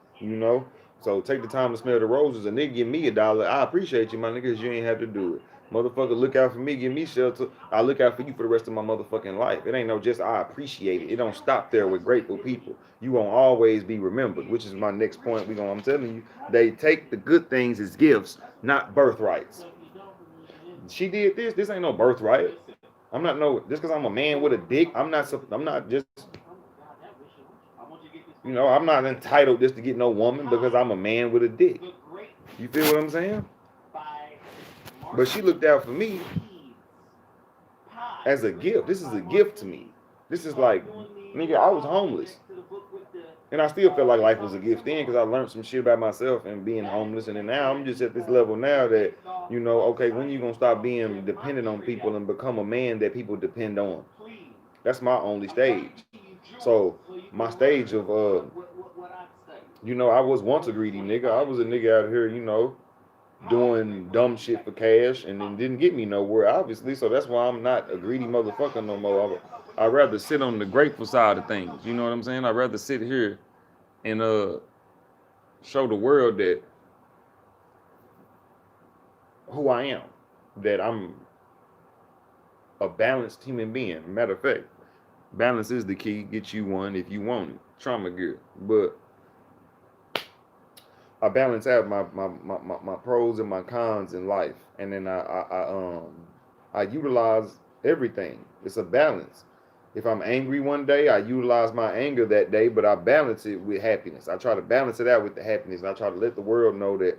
Speaker 1: So take the time to smell the roses. A nigga give me $1. I appreciate you, my niggas. You ain't have to do it. Motherfucker, look out for me, give me shelter. I look out for you for the rest of my motherfucking life. It ain't no just I appreciate it. It don't stop there with grateful people. You won't always be remembered, which is my next point. I'm telling you, they take the good things as gifts, not birthrights. She did this. This ain't no birthright. I'm not just because I'm a man with a dick. I'm not just. I'm not entitled just to get no woman because I'm a man with a dick. You feel what I'm saying? But she looked out for me as a gift. This is a gift to me. This is like, nigga, I was homeless. And I still felt like life was a gift then because I learned some shit about myself and being homeless. And then now I'm just at this level now that, okay, when you going to stop being dependent on people and become a man that people depend on? That's my only stage. So my stage of, I was once a greedy nigga. I was a nigga out here, doing dumb shit for cash and then didn't get me nowhere, obviously. So that's why I'm not a greedy motherfucker no more. I'd rather sit on the grateful side of things. You know what I'm saying? I'd rather sit here and show the world that who I am, that I'm a balanced human being. Matter of fact, balance is the key. Get you one if you want it. Trauma gear. But I balance out my pros and my cons in life, and then I utilize everything. It's a balance. If I'm angry one day, I utilize my anger that day, but I balance it with happiness. I try to balance it out with the happiness, and I try to let the world know that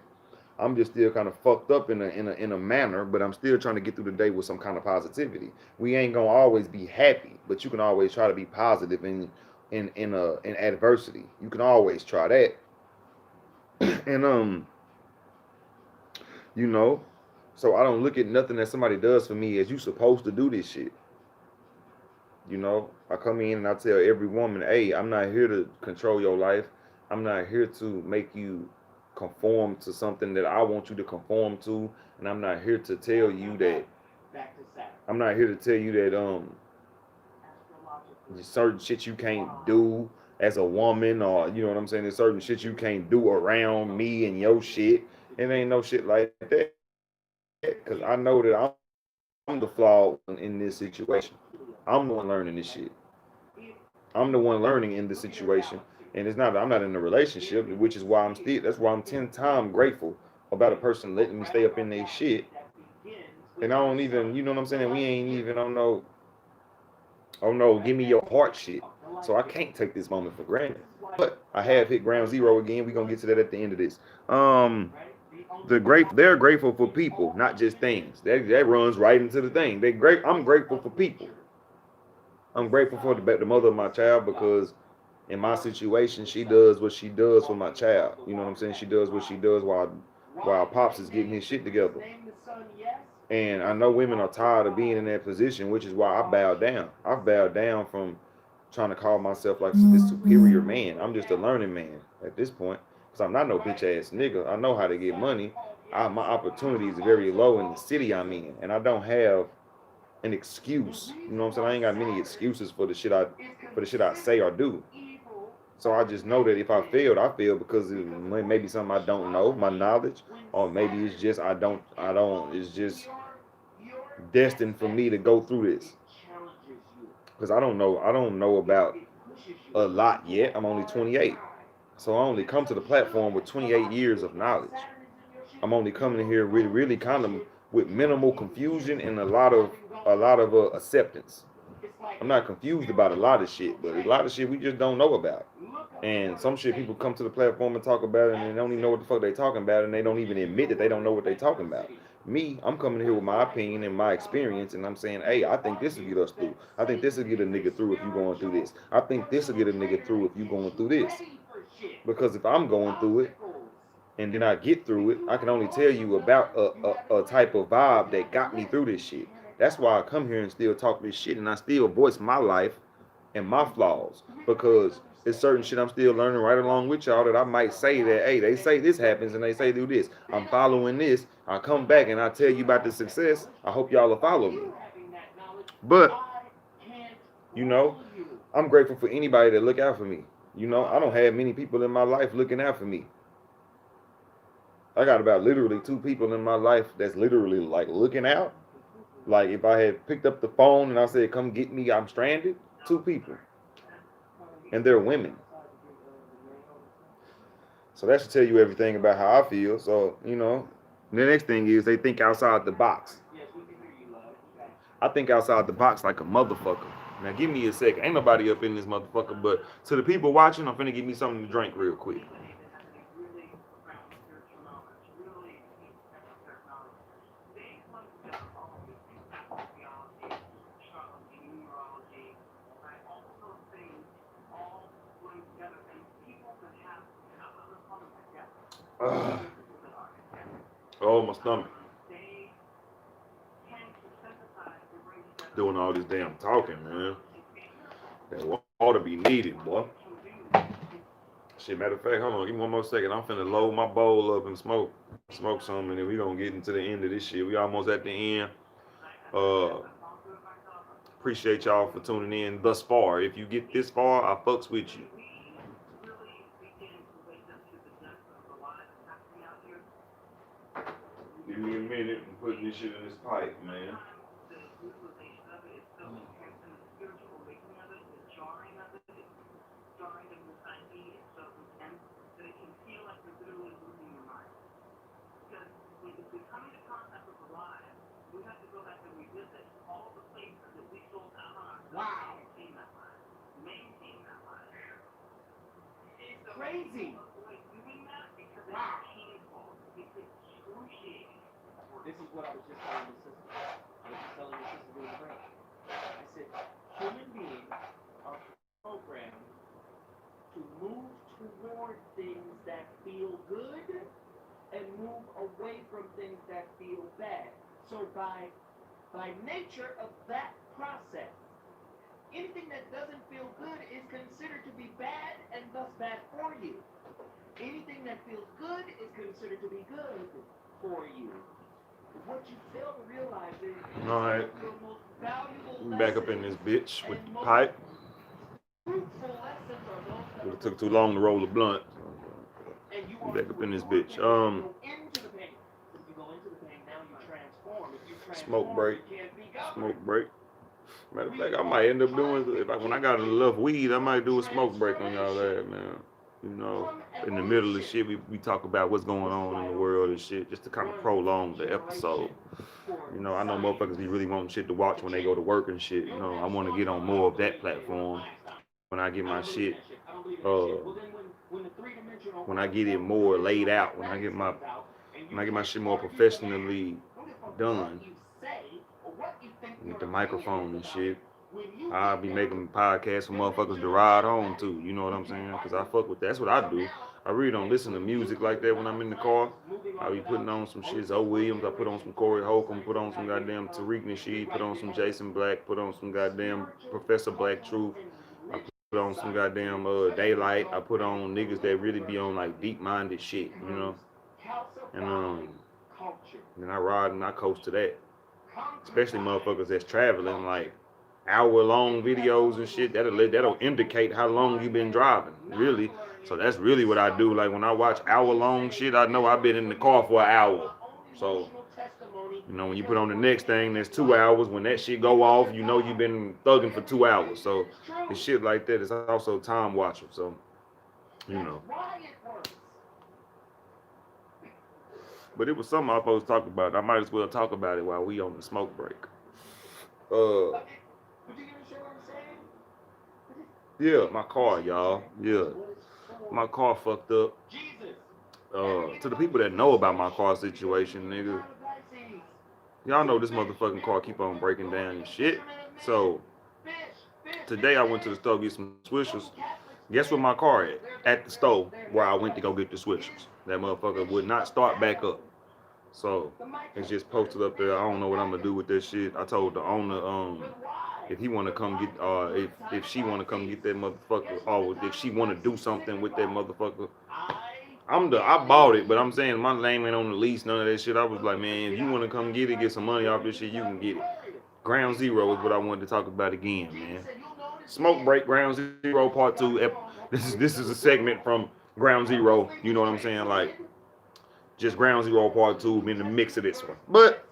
Speaker 1: I'm just still kind of fucked up in a manner, but I'm still trying to get through the day with some kind of positivity. We ain't gonna always be happy, but you can always try to be positive in adversity. You can always try that. And you know, so I don't look at nothing that somebody does for me as you supposed to do this shit. I come in and I tell every woman, hey, I'm not here to control your life. I'm not here to make you conform to something that I want you to conform to. And I'm not here to tell you that certain shit you can't do as a woman, or you know what I'm saying, there's certain shit you can't do around me and your shit. It ain't no shit like that. Because I know that I'm the flawed one in this situation. I'm the one learning this shit. I'm the one learning in this situation. And I'm not in a relationship, which is why that's why I'm 10 times grateful about a person letting me stay up in their shit. And I don't even, you know what I'm saying? We ain't even oh no, give me your heart shit. So I can't take this moment for granted. But I have hit ground zero again. We're gonna get to that at the end of this. They're grateful for people, not just things. That runs right into the thing. I'm grateful for people. I'm grateful for the mother of my child, because in my situation, she does what she does for my child. You know what I'm saying? She does what she does while Pops is getting his shit together. And I know women are tired of being in that position, which is why I bow down. I've bowed down from trying to call myself like this superior man. I'm just a learning man at this point, because I'm not no bitch ass nigga. I know how to get money. My opportunity is very low in the city I'm in, and I don't have an excuse. You know what I'm saying? I ain't got many excuses for the shit I say or do. So I just know that if I failed, I failed because it maybe something I don't know, my knowledge, or maybe it's just I don't. It's just destined for me to go through this because I don't know about a lot yet. I'm only 28, so I only come to the platform with 28 years of knowledge. I'm only coming here really kind of with minimal confusion and a lot of acceptance. I'm not confused about a lot of shit, but a lot of shit we just don't know about. And some shit people come to the platform and talk about it and they don't even know what the fuck they talking about and they don't even admit that they don't know what they talking about. Me, I'm coming here with my opinion and my experience and I'm saying, hey, I think this will get us through. I think this will get a nigga through if you going through this. I think this will get a nigga through if you going through this. Because if I'm going through it and then I get through it, I can only tell you about a type of vibe that got me through this shit. That's why I come here and still talk this shit and I still voice my life and my flaws because it's certain shit I'm still learning right along with y'all that I might say that, hey, they say this happens and they say do this. I'm following this. I come back and I tell you about the success. I hope y'all will follow me. But, you know, I'm grateful for anybody that look out for me. You know, I don't have many people in my life looking out for me. I got about literally two people in my life that's literally like looking out. Like if I had picked up the phone and I said, come get me, I'm stranded, two people. And they're women. So that should tell you everything about how I feel. So, the next thing is they think outside the box. I think outside the box like a motherfucker. Now give me a second. Ain't nobody up in this motherfucker, but to the people watching, I'm finna give me something to drink real quick. Ugh. Oh, my stomach. Doing all this damn talking, man. That water be needed, boy. Shit, matter of fact, hold on, give me one more second. I'm finna load my bowl up and smoke some, and then we gonna get into the end of this shit. We almost at the end. Uh, Appreciate y'all for tuning in thus far. If you get this far, I fucks with you. Give me a minute and put this shit in this pipe, man. All right, back up in this bitch with the pipe. It took too long to roll the blunt. Back up in this bitch. Smoke break. Smoke break. Matter of fact, I might end up doing when I got enough weed, I might do a smoke break on y'all there, man. You know, in the middle of shit, we talk about what's going on in the world and shit, just to kind of prolong the episode. I know motherfuckers be really wanting shit to watch when they go to work and shit. I want to get on more of that platform when I get my shit, when I get it more laid out, when I get my shit more professionally done with the microphone and shit. I'll be making podcasts for motherfuckers to ride home to. You know what I'm saying? Because I fuck with that. That's what I do. I really don't listen to music like that when I'm in the car. I be putting on some shit. Zoe Williams. I put on some Corey Holcomb. Put on some goddamn Tariq Nasheed. Put on some Jason Black. Put on some goddamn Professor Black Truth. I put on some goddamn Daylight. I put on niggas that really be on like deep minded shit. And then I ride and I coast to that. especially motherfuckers that's traveling like hour-long videos and shit. That'll indicate how long you've been driving, really. So that's really what I do. Like when I watch hour-long shit, I know I've been in the car for an hour. So when you put on the next thing, that's 2 hours. When that shit go off, you know you've been thugging for 2 hours. So the shit like that is also time watching. So you know. But it was something I was supposed to talk about. I might as well talk about it while we on the smoke break. Yeah, my car, y'all. Yeah, my car fucked up. To the people that know about my car situation, nigga, y'all know this motherfucking car keep on breaking down and shit. So today I went to the store to get some swishers. Guess where my car at? At the store where I went to go get the swishers. That motherfucker would not start back up. So it's just posted up there. I don't know what I'm gonna do with this shit. I told the owner, if he wanna come get, if she wanna come get that motherfucker, or if she wanna do something with that motherfucker, I bought it, but I'm saying my name ain't on the lease, none of that shit. I was like, man, if you wanna come get some money off this shit, you can get it. Ground Zero is what I wanted to talk about again, man. Smoke break, Ground Zero Part 2. This is a segment from Ground Zero. You know what I'm saying? Like just Ground Zero Part 2 in the mix of this one. But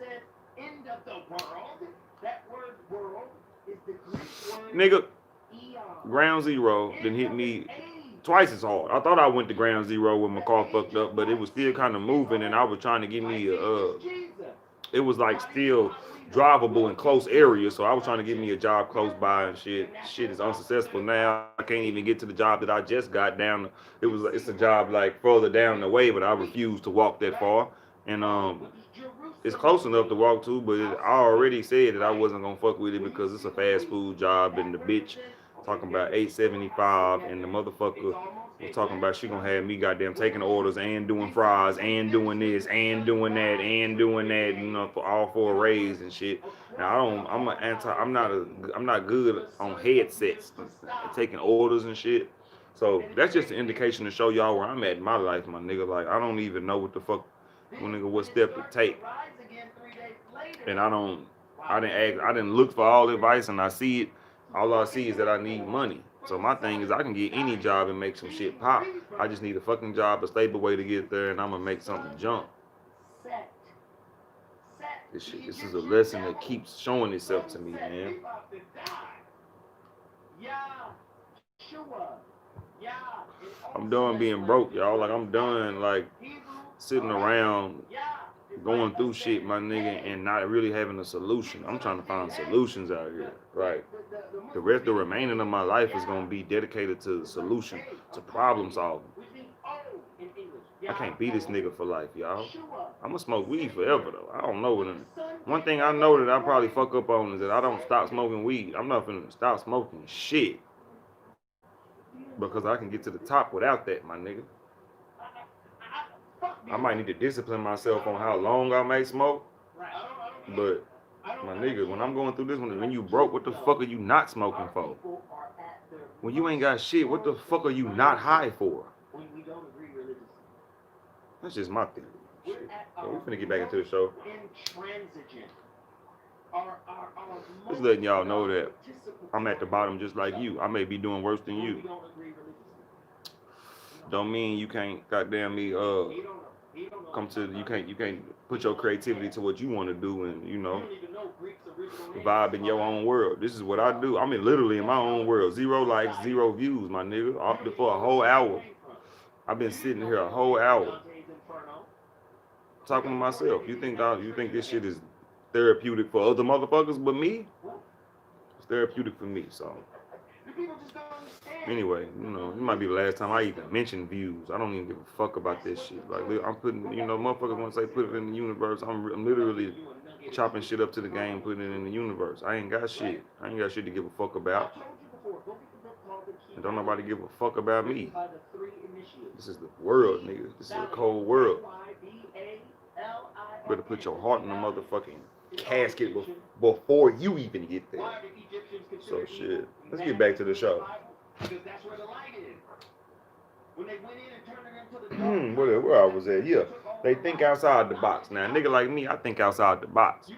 Speaker 1: nigga, Ground Zero didn't hit me twice as hard. I thought I went to Ground Zero when my car fucked up, but it was still kind of moving, and I was trying to get me it was like still drivable in close areas, so I was trying to get me a job close by and shit. Shit is unsuccessful now. I can't even get to the job that I just got down. It's a job like further down the way, but I refuse to walk that far. And it's close enough to walk to, but I already said that I wasn't gonna fuck with it because it's a fast food job, and the bitch talking about 875, and the motherfucker was talking about she gonna have me goddamn taking orders and doing fries and doing this and doing that and doing that, for all for a raise and shit. Now I'm not good on headsets and taking orders and shit. So that's just an indication to show y'all where I'm at in my life, my nigga. Like I don't even know what the fuck, nigga, what step to take. And I didn't look for all advice, and I see it. All I see is that I need money. So my thing is I can get any job and make some shit pop. I just need a fucking job, a stable way to get there, and I'm gonna make something jump. This is a lesson that keeps showing itself to me, man. I'm done being broke, y'all. Like I'm done like sitting around going through shit, my nigga, and not really having a solution. I'm trying to find solutions out here, right? The remaining of my life is gonna be dedicated to solution, to problem solving. I can't be this nigga for life, y'all. I'm gonna smoke weed forever though. I don't know what. One thing I know that I probably fuck up on is that I don't stop smoking weed. I'm not gonna stop smoking shit because I can get to the top without that, my nigga. I might need to discipline myself on how long I may smoke, but my nigga, when I'm going through this one, when you broke, what the fuck are you not smoking for? When you ain't got shit, what the fuck are you not high for? That's just my theory. Shit. So we finna get back into the show. Just letting y'all know that I'm at the bottom just like you. I may be doing worse than you. Don't mean you can't goddamn me you can't put your creativity to what you want to do and vibe in your own world. This is what I do. I'm literally in my own world. 0 likes, 0 views, my nigga. For a whole hour. I've been sitting here a whole hour talking to myself. You think this shit is therapeutic for other motherfuckers but me? It's therapeutic for me, so anyway, it might be the last time I even mention views. I don't even give a fuck about this shit. Like I'm putting, motherfuckers want to say put it in the universe. I'm literally chopping shit up to the game, putting it in the universe. I ain't got shit. I ain't got shit to give a fuck about. And don't nobody give a fuck about me. This is the world, nigga. This is a cold world. Better put your heart in the motherfucking casket before you even get there. So shit. Let's get back to the show. Where I was at, yeah. They think outside the box. Now, a nigga like me, I think outside the box.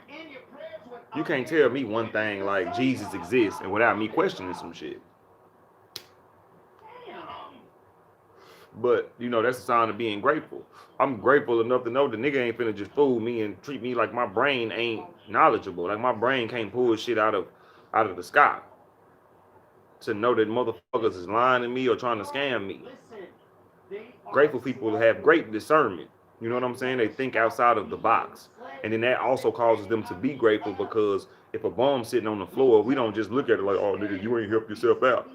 Speaker 1: You can't tell me one thing like Jesus exists and without me questioning some shit. But you know, that's a sign of being grateful. I'm grateful enough to know the nigga ain't finna just fool me and treat me like my brain ain't knowledgeable. Like my brain can't pull shit out of the sky. To know that motherfuckers is lying to me or trying to scam me. Grateful people have great discernment. You know what I'm saying? They think outside of the box. And then that also causes them to be grateful because if a bomb's sitting on the floor, we don't just look at it like, oh nigga, you ain't helped yourself out.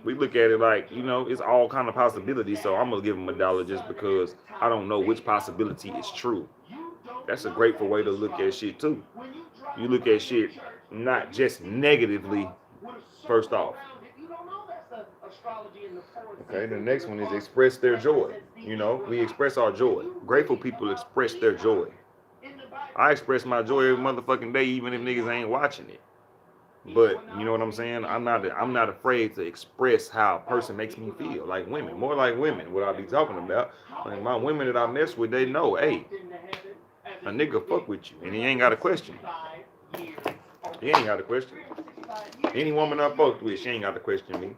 Speaker 1: We look at it like, you know, it's all kind of possibilities. So I'm gonna give them $1 just because I don't know which possibility is true. That's a grateful way to look at shit too. You look at shit not just negatively, first off. Okay, the next one is express their joy. You know, we express our joy. Grateful people express their joy. I express my joy every motherfucking day, even if niggas ain't watching it. But you know what I'm saying? I'm not afraid to express how a person makes me feel. Like women, more like women. What I be talking about? Like my women that I mess with, they know, hey, a nigga fuck with you, and he ain't got a question. He ain't got a question. Any woman I fucked with, she ain't got to question me.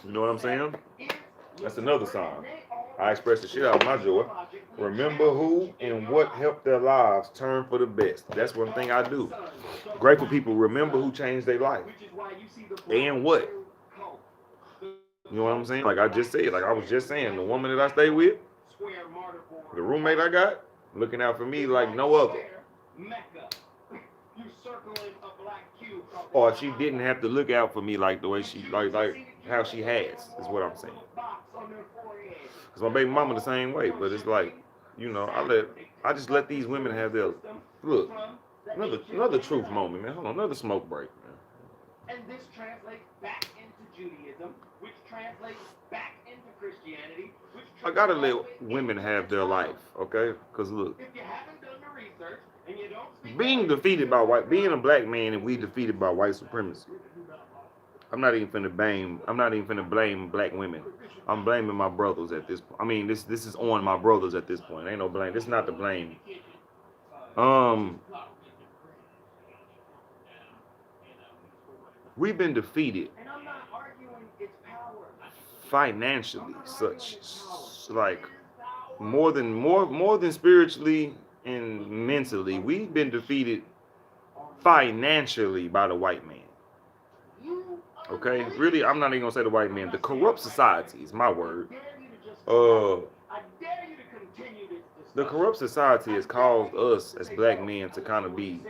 Speaker 1: You know what I'm saying? That's another sign. I express the shit out of my joy. Remember who and what helped their lives turn for the best. That's one thing I do. Grateful people remember who changed their life. And what? You know what I'm saying? Like I just said, like I was just saying, the woman that I stay with, the roommate I got, looking out for me like no other. Or she didn't have to look out for me like the way she like how she has is what I'm saying. Cause my baby mama the same way, but it's like, you know, I just let these women have their look. Another truth moment, man. Hold on, another smoke break, man. And this translates back into Judaism, which translates back into Christianity. I gotta let women have their life, okay? Cause look, if you haven't done the research and you don't speak being defeated by white, being a black man and we defeated by white supremacy. I'm not even finna blame black women. I'm blaming my brothers at this point. I mean, this is on my brothers at this point. Ain't no blame. This is not the blame. We've been defeated financially, such like more than spiritually and mentally. We've been defeated financially by the white man. Okay, really, I'm not even gonna say the white man. The corrupt society is my word. Uh, the corrupt society has caused us as black men to kind of be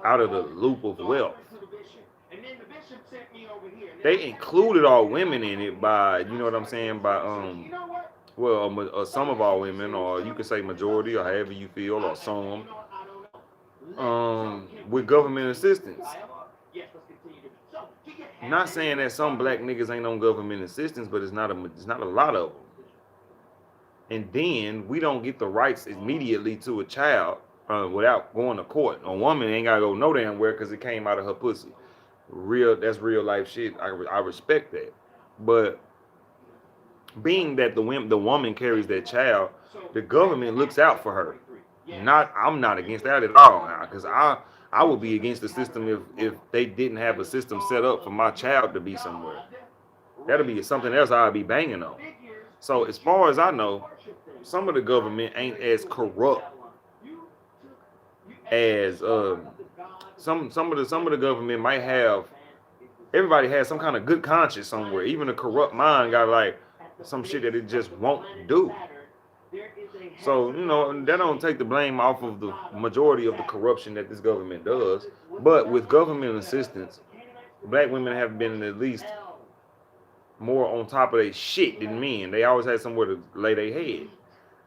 Speaker 1: out of the loop of wealth. They included all women in it by, you know what I'm saying, by well, some of our women, or you could say majority, or however you feel, or some, with government assistance. Not saying that some black niggas ain't on government assistance, but it's not a lot of them. And then we don't get the rights immediately to a child without going to court. A woman ain't gotta go no damn where because it came out of her pussy. That's real life shit. I respect that, but being that the woman carries that child, the government looks out for her. I'm not against that at all now, because I would be against the system if they didn't have a system set up for my child to be somewhere. That'll be something else I'd be banging on. So as far as I know, some of the government ain't as corrupt as some of the government might have. Everybody has some kind of good conscience somewhere. Even a corrupt mind got like some shit that it just won't do. So, you know, that don't take the blame off of the majority of the corruption that this government does. But with government assistance, black women have been at least more on top of their shit than men. They always had somewhere to lay their head.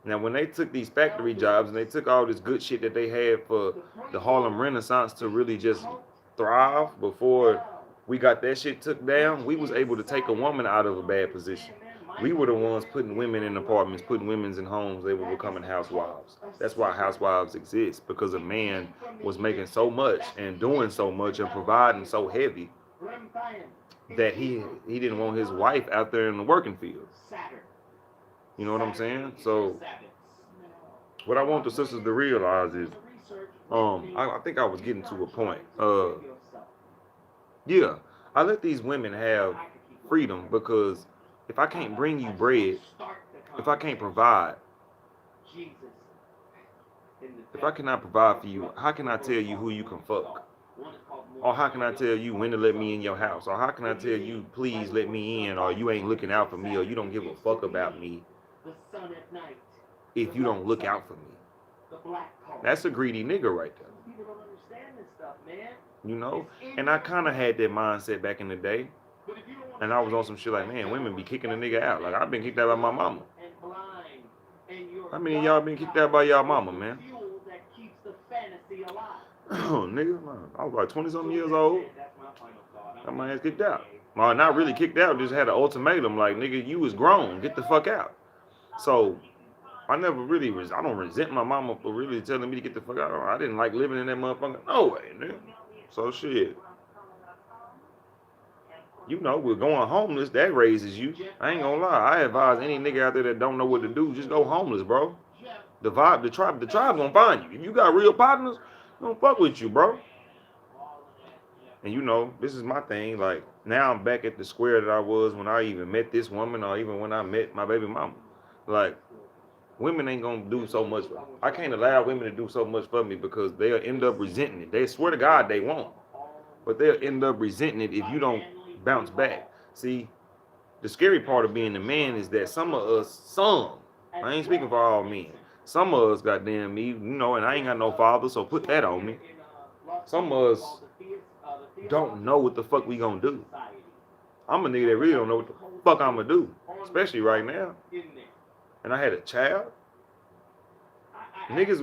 Speaker 1: Now, when they took these factory jobs and they took all this good shit that they had for the Harlem Renaissance to really just thrive before we got that shit took down, we was able to take a woman out of a bad position. We were the ones putting women in apartments, putting women in homes. They were becoming housewives. That's why housewives exist, because a man was making so much and doing so much and providing so heavy that he didn't want his wife out there in the working field. You know what I'm saying? So what I want the sisters to realize is, I think I was getting to a point. Yeah, I let these women have freedom because if I can't bring you bread, if I can't provide, if I cannot provide for you, how can I tell you who you can fuck? Or how can I tell you when to let me in your house? Or how can I tell you, please let me in? Or you ain't looking out for me? Or you don't give a fuck about me if you don't look out for me? That's a greedy nigga right there. You know? And I kind of had that mindset back in the day. And I was on some shit like, man, women be kicking a nigga out. Like, I've been kicked out by my mama. How many of y'all been kicked out by y'all mama, man? Oh, nigga, I was like 20 something years old. Got my ass kicked out. Well, not really kicked out, just had an ultimatum like, nigga, you was grown, get the fuck out. So I never really, I don't resent my mama for really telling me to get the fuck out. I didn't like living in that motherfucker. No way, nigga. So shit. You know, we're going homeless, that raises you. I ain't gonna lie. I advise any nigga out there that don't know what to do, just go homeless, bro. The tribe gonna find you. If you got real partners, they gonna fuck with you, bro. And you know, this is my thing. Like, now I'm back at the square that I was when I even met this woman, or even when I met my baby mama. Like, women ain't gonna do so much. I can't allow women to do so much for me because they'll end up resenting it. They swear to God they won't, but they'll end up resenting it if you don't bounce back. See, the scary part of being a man is that some of us, I ain't speaking for all men, some of us, goddamn me, you know, and I ain't got no father, so put that on me. Some of us don't know what the fuck we gonna do. I'm a nigga that really don't know what the fuck I'm gonna do, especially right now. And I had a child. Niggas,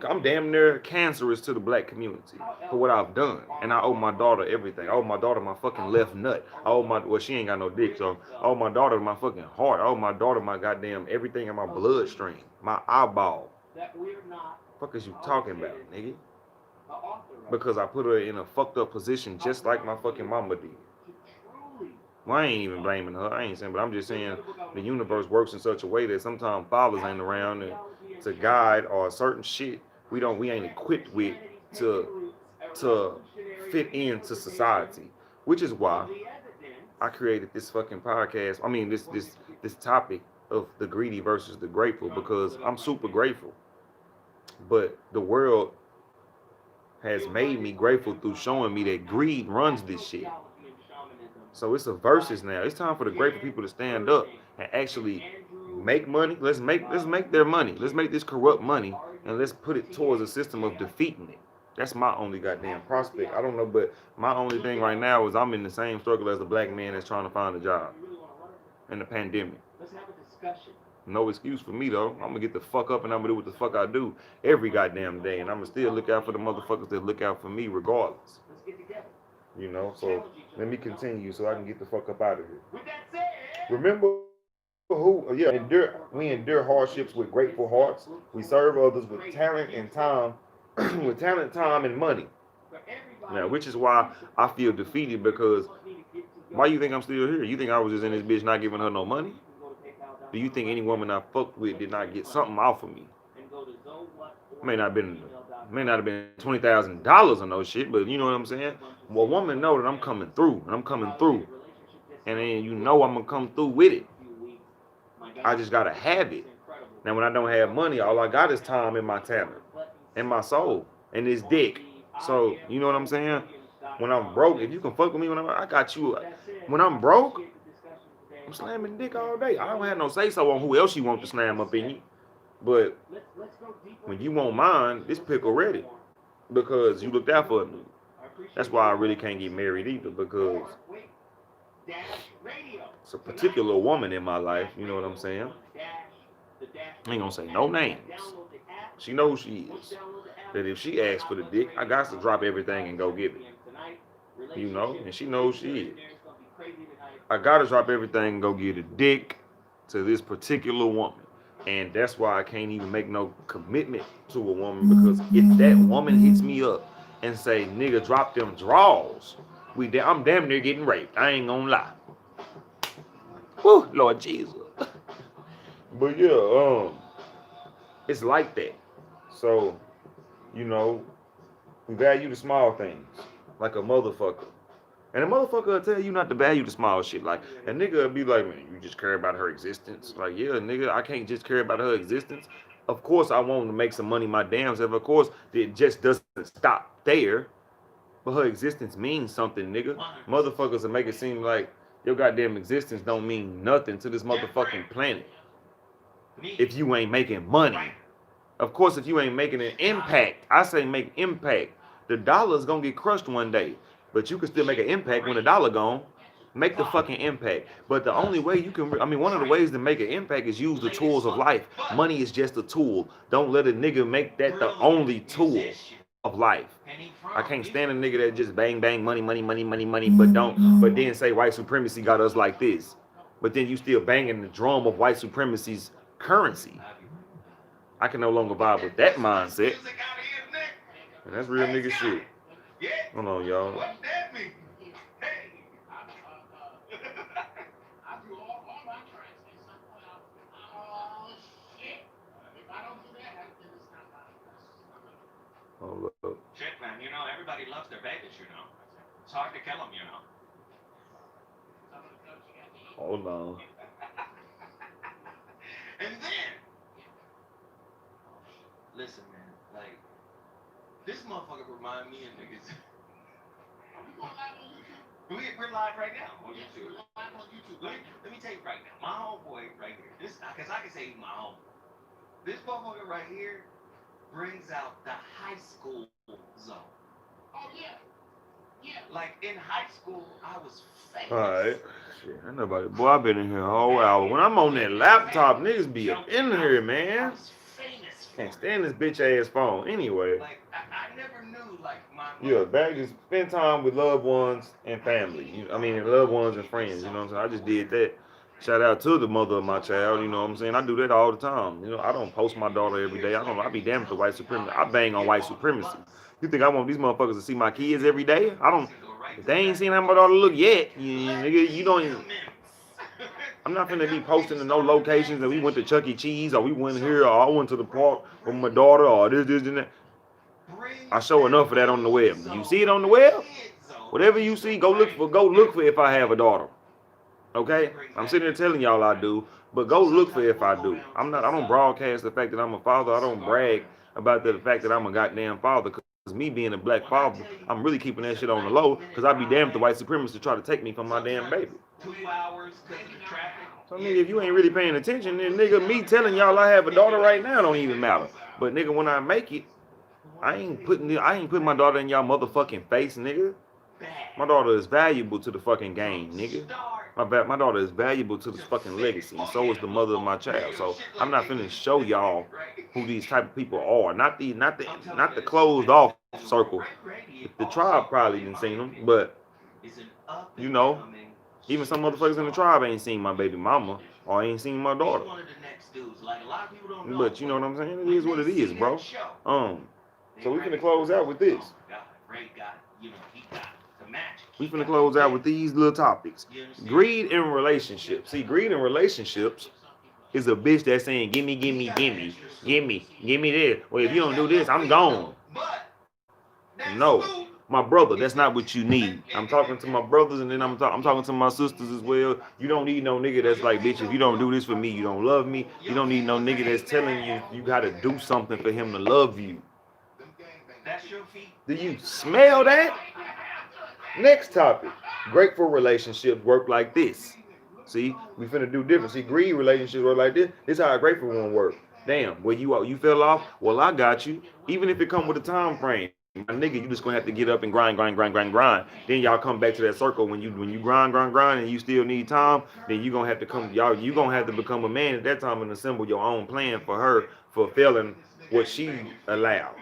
Speaker 1: I'm damn near cancerous to the black community for what I've done, and I owe my daughter everything. I owe my daughter my fucking left nut. I owe well, she ain't got no dick, so I owe my daughter my fucking heart. I owe my daughter my goddamn everything in my bloodstream, my eyeball. Fuck is you talking about, nigga? Because I put her in a fucked up position just like my fucking mama did. Well, I ain't even blaming her. I ain't saying, but I'm just saying the universe works in such a way that sometimes fathers ain't around to guide or certain shit we ain't equipped with to fit into society. Which is why I created this fucking podcast. I mean, this topic of the greedy versus the grateful, because I'm super grateful, but the world has made me grateful through showing me that greed runs this shit. So it's a versus now. It's time for the grateful people to stand up and actually make money. Let's make their money. Let's make this corrupt money and let's put it towards a system of defeating it. That's my only goddamn prospect. I don't know, but my only thing right now is I'm in the same struggle as the black man that's trying to find a job in the pandemic. No excuse for me though. I'm gonna get the fuck up and I'm gonna do what the fuck I do every goddamn day, and I'm gonna still look out for the motherfuckers that look out for me regardless. You know, so let me continue so I can get the fuck up out of here. Remember who? Yeah, we endure hardships with grateful hearts. We serve others with talent and time, with talent, time, and money. Now, which is why I feel defeated, because why you think I'm still here? You think I was just in this bitch not giving her no money? Do you think any woman I fucked with did not get something off of me? May not have been $20,000 or no shit, but you know what I'm saying? Well, a woman know that I'm coming through, and I'm coming through, and then you know I'm gonna come through with it. I just gotta have it. Now, when I don't have money, all I got is time and my talent, and my soul, and this dick. So you know what I'm saying? When I'm broke, if you can fuck with me, I got you. When I'm broke, I'm slamming dick all day. I don't have no say so on who else you want to slam up in you. But when you want mine, this pickle ready, because you looked out for me. That's why I really can't get married either, because it's a particular woman in my life, you know what I'm saying? I ain't gonna say no names. She knows who she is. That if she asks for the dick, I got to drop everything and go get it. You know, and she knows she is. I gotta drop everything and go get a dick to this particular woman. And that's why I can't even make no commitment to a woman, because if that woman hits me up and say, nigga, drop them draws, I'm damn near getting raped. I ain't gonna lie. Whew, Lord Jesus. But yeah, it's like that. So, you know, we value the small things like a motherfucker. And a motherfucker will tell you not to value the small shit. Like, a nigga will be like, man, you just care about her existence. Like, yeah, nigga, I can't just care about her existence. Of course, I want to make some money my damn self. Of course, it just doesn't stop there. But her existence means something, nigga. Motherfuckers will make it seem like your goddamn existence don't mean nothing to this motherfucking planet if you ain't making money. Of course, if you ain't making an impact, I say make impact. The dollar's gonna get crushed one day, but you can still make an impact when the dollar gone. Make the fucking impact. But the only way you can, I mean, one of the ways to make an impact is use the tools of life. Money is just a tool. Don't let a nigga make that the only tool of life. I can't stand a nigga that just bang bang money, money, money, money, money, but then say white supremacy got us like this. But then you still banging the drum of white supremacy's currency. I can no longer vibe with that mindset. And that's real nigga shit. Hold on, y'all. Hold up.
Speaker 2: Shit, man, you know, everybody loves their babies, you know. It's hard to kill them, you know.
Speaker 1: Hold on.
Speaker 2: And then, listen, man, like, this motherfucker remind me of niggas. We're live right now on YouTube. Let me tell you right now, my homeboy right here, this, because I can say he's my homeboy. This motherfucker right here brings out the high school zone. Oh, yeah. Yeah. Like, in high school, I was famous.
Speaker 1: Alright. Shit, ain't nobody. Boy, I've been in here a whole hour. When I'm on that laptop, niggas be up in here, man. Can't stand this bitch ass phone. Anyway.
Speaker 2: Like, I never knew, like, my.
Speaker 1: Yeah, back just spend time with loved ones and family. I mean, loved ones and friends. You know what I'm saying? I just did that. Shout out to the mother of my child. You know what I'm saying? I do that all the time. You know, I don't post my daughter every day. I be damned with the white supremacy. I bang on white supremacy. You think I want these motherfuckers to see my kids every day? I don't. If they ain't seen how my daughter look yet, nigga, you don't even. I'm not finna be posting to no locations that we went to Chuck E. Cheese or we went here or I went to the park with my daughter or this, and that. I show enough of that on the web. You see it on the web? Whatever you see, go look for if I have a daughter. Okay? I'm sitting there telling y'all I do, but go look for if I do. I don't broadcast the fact that I'm a father. I don't brag about the fact that I'm a goddamn father. Because me being a black father, I'm really keeping that shit on the low because I'd be damned if the white supremacists try to take me from my damn baby.
Speaker 2: 2 hours because of the traffic.
Speaker 1: So nigga, if you ain't really paying attention, then nigga, me telling y'all I have a daughter right now don't even matter. But nigga, when I make it, I ain't putting my daughter in y'all motherfucking face, nigga. My daughter is valuable to the fucking game, nigga. My daughter is valuable to this fucking legacy, and so is the mother of my child. So I'm not finna show y'all who these type of people are. Not the closed off circle. The tribe probably didn't seen them, but you know, even some motherfuckers in the tribe ain't seen my baby mama or ain't seen my daughter. But you know what I'm saying? It is what it is, bro. So we finna close out with this. We finna close out with these little topics. Greed in relationships. See, greed in relationships is a bitch that's saying, gimme this. Well, if you don't do this, I'm gone. No, my brother, that's not what you need. I'm talking to my brothers, and then I'm talking to my sisters as well. You don't need no nigga that's like, bitch, if you don't do this for me, you don't love me. You don't need no nigga that's telling you you gotta do something for him to love you. Do you smell that? Next topic. Grateful relationships work like this. See, we finna do different. See, greed relationships work like this. This is how a grateful one work. Damn, where you fell off? Well, I got you. Even if it come with a time frame. My nigga, you just gonna have to get up and grind. Then y'all come back to that circle when you grind, and you still need time. Then you gonna have to you gonna have to become a man at that time and assemble your own plan for her fulfilling what she allowed.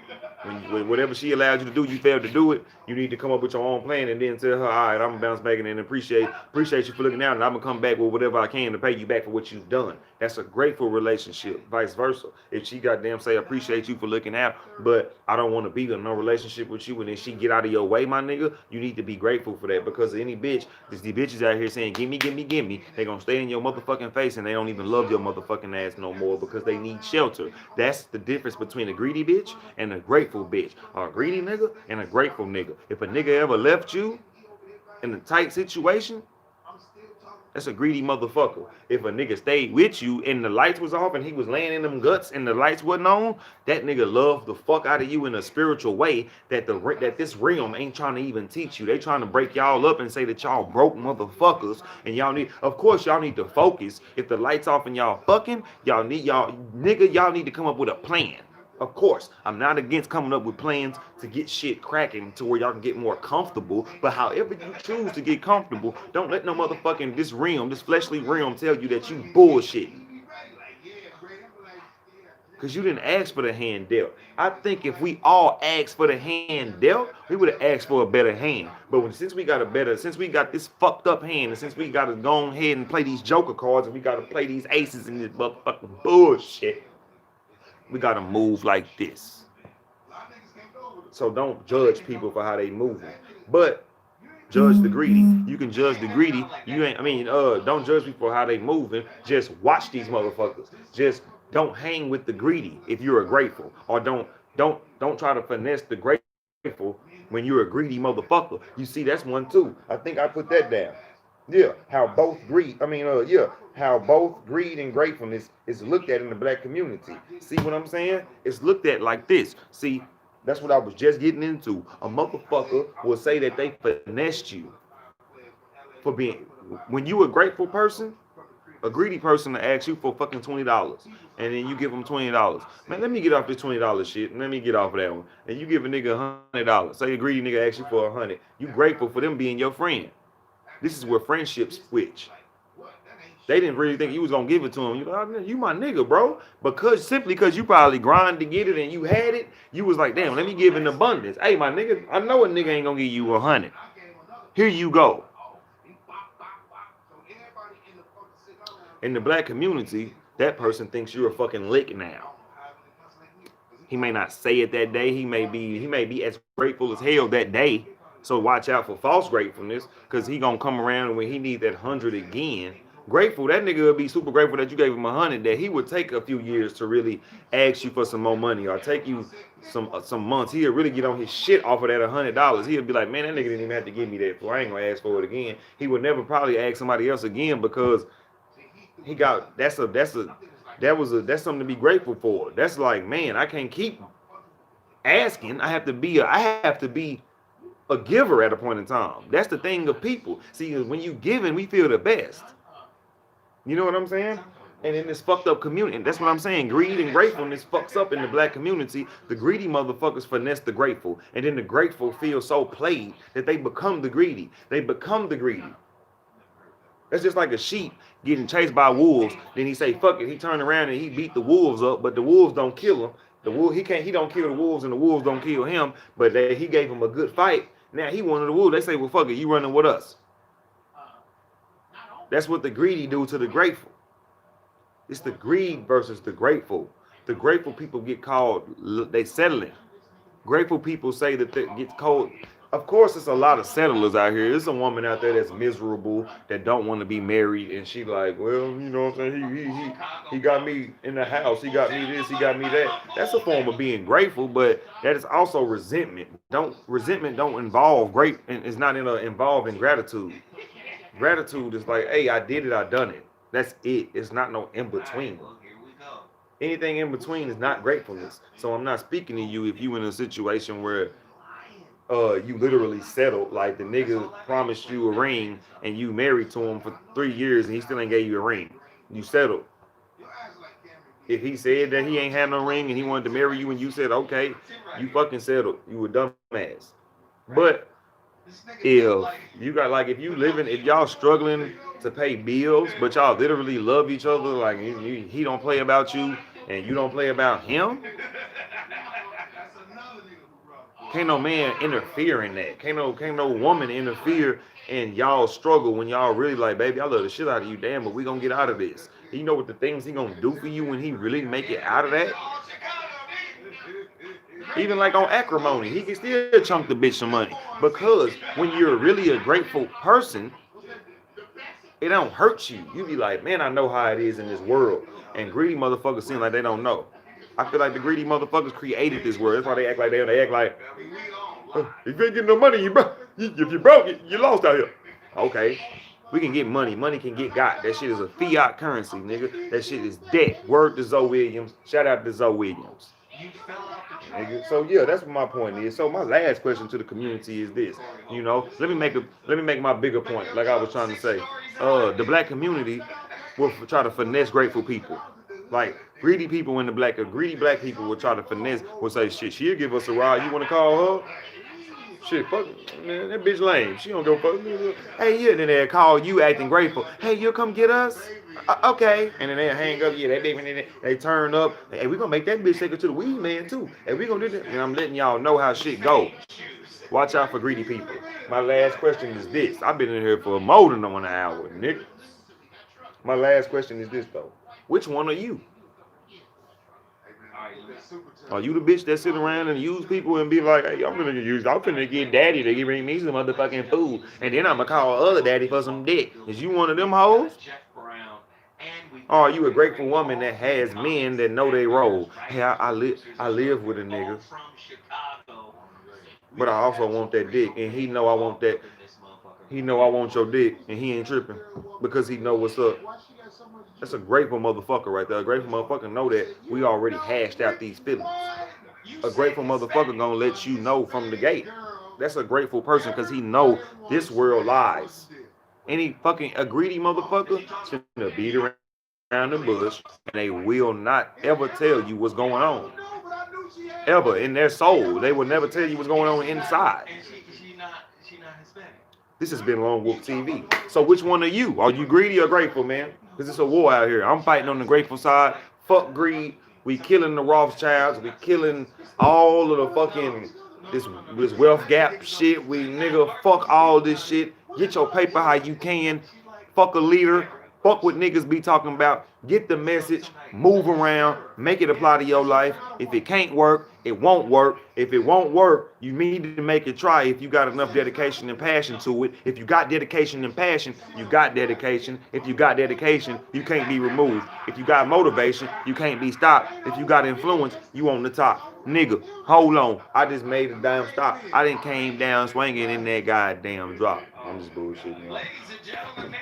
Speaker 1: When whatever she allowed you to do, you failed to do it. You need to come up with your own plan and then tell her, all right, I'm gonna bounce back and then appreciate you for looking out, and I'm gonna come back with whatever I can to pay you back for what you've done. That's a grateful relationship. Vice versa. If she goddamn say appreciate you for looking out, but I don't want to be in no relationship with you, and then she get out of your way, my nigga, you need to be grateful for that because any bitch, there's the bitches out here saying gimme, gimme, gimme. They gonna stay in your motherfucking face and they don't even love your motherfucking ass no more because they need shelter. That's the difference between a greedy bitch and a grateful bitch. Or a greedy nigga and a grateful nigga. If a nigga ever left you in a tight situation, that's a greedy motherfucker. If a nigga stayed with you and the lights was off and he was laying in them guts and the lights wasn't on, that nigga loved the fuck out of you in a spiritual way that this realm ain't trying to even teach you. They trying to break y'all up and say that y'all broke motherfuckers and y'all need, of course y'all need to focus. If the lights off and y'all fucking, y'all need to come up with a plan. Of course, I'm not against coming up with plans to get shit cracking to where y'all can get more comfortable. But however you choose to get comfortable, don't let no motherfucking this fleshly realm tell you that you bullshit. Because you didn't ask for the hand dealt. I think if we all asked for the hand dealt, we would have asked for a better hand. But since we got this fucked up hand, and since we got to go ahead and play these joker cards, and we got to play these aces and this motherfucking bullshit, we got to move like this. So don't judge people for how they moving. But judge the greedy. You can judge the greedy. Don't judge people for how they moving. Just watch these motherfuckers. Just don't hang with the greedy if you're a grateful. Or don't try to finesse the grateful when you're a greedy motherfucker. You see, that's one too. I think I put that down. Yeah, how both greed and gratefulness is looked at in the black community. See what I'm saying? It's looked at like this. See, that's what I was just getting into. A motherfucker will say that they finessed you for being. When you a grateful person, a greedy person to ask you for fucking $20, and then you give them $20. Man, let me get off this $20 shit, and let me get off of that one. And you give a nigga $100. Say a greedy nigga asks you for 100. You grateful for them being your friend. This is where friendships switch. They didn't really think you was gonna give it to him. You like, oh, you my nigga, bro. Because you probably grind to get it and you had it, you was like, damn, let me give in abundance. Hey, my nigga, I know a nigga ain't gonna give you 100. Here you go. In the black community, that person thinks you're a fucking lick now. He may not say it that day. He may be as grateful as hell that day. So watch out for false gratefulness, because he gonna come around and when he need that 100 again. Grateful, that nigga would be super grateful that you gave him 100. That he would take a few years to really ask you for some more money, or take you some months. He'll really get on his shit off of that $100. He'll be like, man, that nigga didn't even have to give me that. I ain't gonna ask for it again. He would never probably ask somebody else again because he got that's something to be grateful for. That's like, man, I can't keep asking. I have to be a giver at a point in time. That's the thing of people. See, when you giving, we feel the best. You know what I'm saying? And in this fucked up community, and that's what I'm saying. Greed and gratefulness fucks up in the black community. The greedy motherfuckers finesse the grateful, and then the grateful feel so played that they become the greedy. They become the greedy. That's just like a sheep getting chased by wolves. Then he say, "Fuck it." He turned around and he beat the wolves up, but the wolves don't kill him. The wolf he can't. He don't kill the wolves, and the wolves don't kill him. But he gave him a good fight. Now he one of the wolves. They say, "Well, fuck it, you running with us." That's what the greedy do to the grateful. It's the greed versus the grateful. The grateful people get called, they settling. Grateful people say that they get called. Of course, it's a lot of settlers out here. There's a woman out there that's miserable, that don't want to be married, and she like, well, you know what I'm saying? He got me in the house. He got me this. He got me that. That's a form of being grateful, but that is also resentment. Resentment don't involve great, and it's not involved in gratitude. Gratitude is like, hey, I did it, I done it. That's it. It's not no in between. Anything in between is not gratefulness. So I'm not speaking to you if you in a situation where you literally settled. Like the nigga promised you a ring and you married to him for 3 years and he still ain't gave you a ring. You settled. If he said that he ain't had no ring and he wanted to marry you and you said okay, you fucking settled. You a dumbass. But if if you living, if y'all struggling to pay bills, but y'all literally love each other, like he don't play about you and you don't play about him, Can't no man interfere in that. Can't no woman interfere in y'all struggle when y'all really like, baby, I love the shit out of you, damn, but we gonna get out of this. You know what the things he gonna do for you when he really make it out of that? Even like on acrimony, he can still chunk the bitch some money. Because when you're really a grateful person, it don't hurt you. You be like, man, I know how it is in this world. And greedy motherfuckers seem like they don't know. I feel like the greedy motherfuckers created this world. That's why they act like they act like, if you ain't getting no money, you broke. If you broke, you lost out here. Okay. We can get money. Money can get got. That shit is a fiat currency, nigga. That shit is debt. Word to Zoe Williams. Shout out to Zoe Williams. Nigga. So yeah, that's what my point is. So my last question to the community is this. You know, let me make my bigger point. Like I was trying to say, the black community will try to finesse grateful people. Like greedy people in the greedy black people will try to finesse. Will say, shit, she'll give us a ride. You want to call her? Shit, fuck, man, that bitch lame. She don't go fuck. Hey, yeah, then they call you acting grateful. Hey, you'll come get us? Okay. And then they hang up. Yeah, that bitch, they turn up. Hey, we gonna make that bitch take her to the weed man too. Hey, we gonna do that. And I'm letting y'all know how shit go. Watch out for greedy people. My last question is this. I've been in here for more than 1 hour, nigga. My last question is this though. Which one are you? Are you the bitch that sit around and use people and be like, hey, I'm finna get daddy to bring me some motherfucking food, and then I'ma call other daddy for some dick? Is you one of them hoes? Or are you a grateful woman that has men that know their role? Hey, I live with a nigga, but I also want that dick, and he know I want that. He know I want your dick, and he ain't tripping because he know what's up. That's a grateful motherfucker right there. A grateful motherfucker know that we already hashed out these feelings. A grateful motherfucker gonna let you know from the gate. That's a grateful person because he know this world lies. Any fucking a greedy motherfucker is gonna beat around the bush and they will not ever tell you what's going on. Ever in their soul, they will never tell you what's going on inside. This has been Lone Wolf TV. So which one are you? Are you greedy or grateful, man? Because it's a war out here. I'm fighting on the grateful side. Fuck greed. We killing the Rothschilds. We killing all of the fucking this wealth gap shit. We nigga fuck all this shit. Get your paper how you can. Fuck a leader. Fuck what niggas be talking about. Get the message. Move around. Make it apply to your life. If it can't work, it won't work. If it won't work, you need to make it try if you got enough dedication and passion to it. If you got dedication and passion, you got dedication. If you got dedication, you can't be removed. If you got motivation, you can't be stopped. If you got influence, you on the top. Nigga, hold on. I just made a damn stop. I didn't came down swinging in that goddamn drop. I'm just bullshitting. Ladies and gentlemen,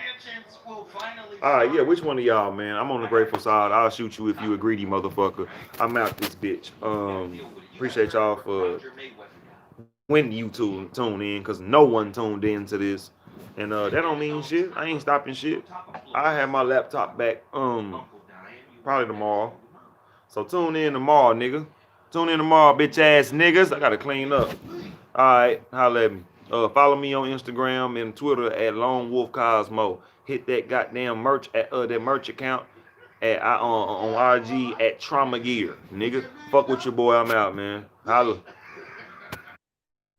Speaker 1: all right, yeah, which one of y'all, man? I'm on the grateful side. I'll shoot you if you a greedy motherfucker. I'm out this bitch. Appreciate y'all for when you tune in, cause no one tuned in to this, and that don't mean shit. I ain't stopping shit. I have my laptop back probably tomorrow. So tune in tomorrow, nigga. Tune in tomorrow, bitch ass niggas. I gotta clean up. All right, holla at me. Follow me on Instagram and Twitter at Lone Wolf Cosmo. Hit that goddamn merch at that merch account at on IG at Trauma Gear, nigga. Fuck with your boy. I'm out, man. Holla.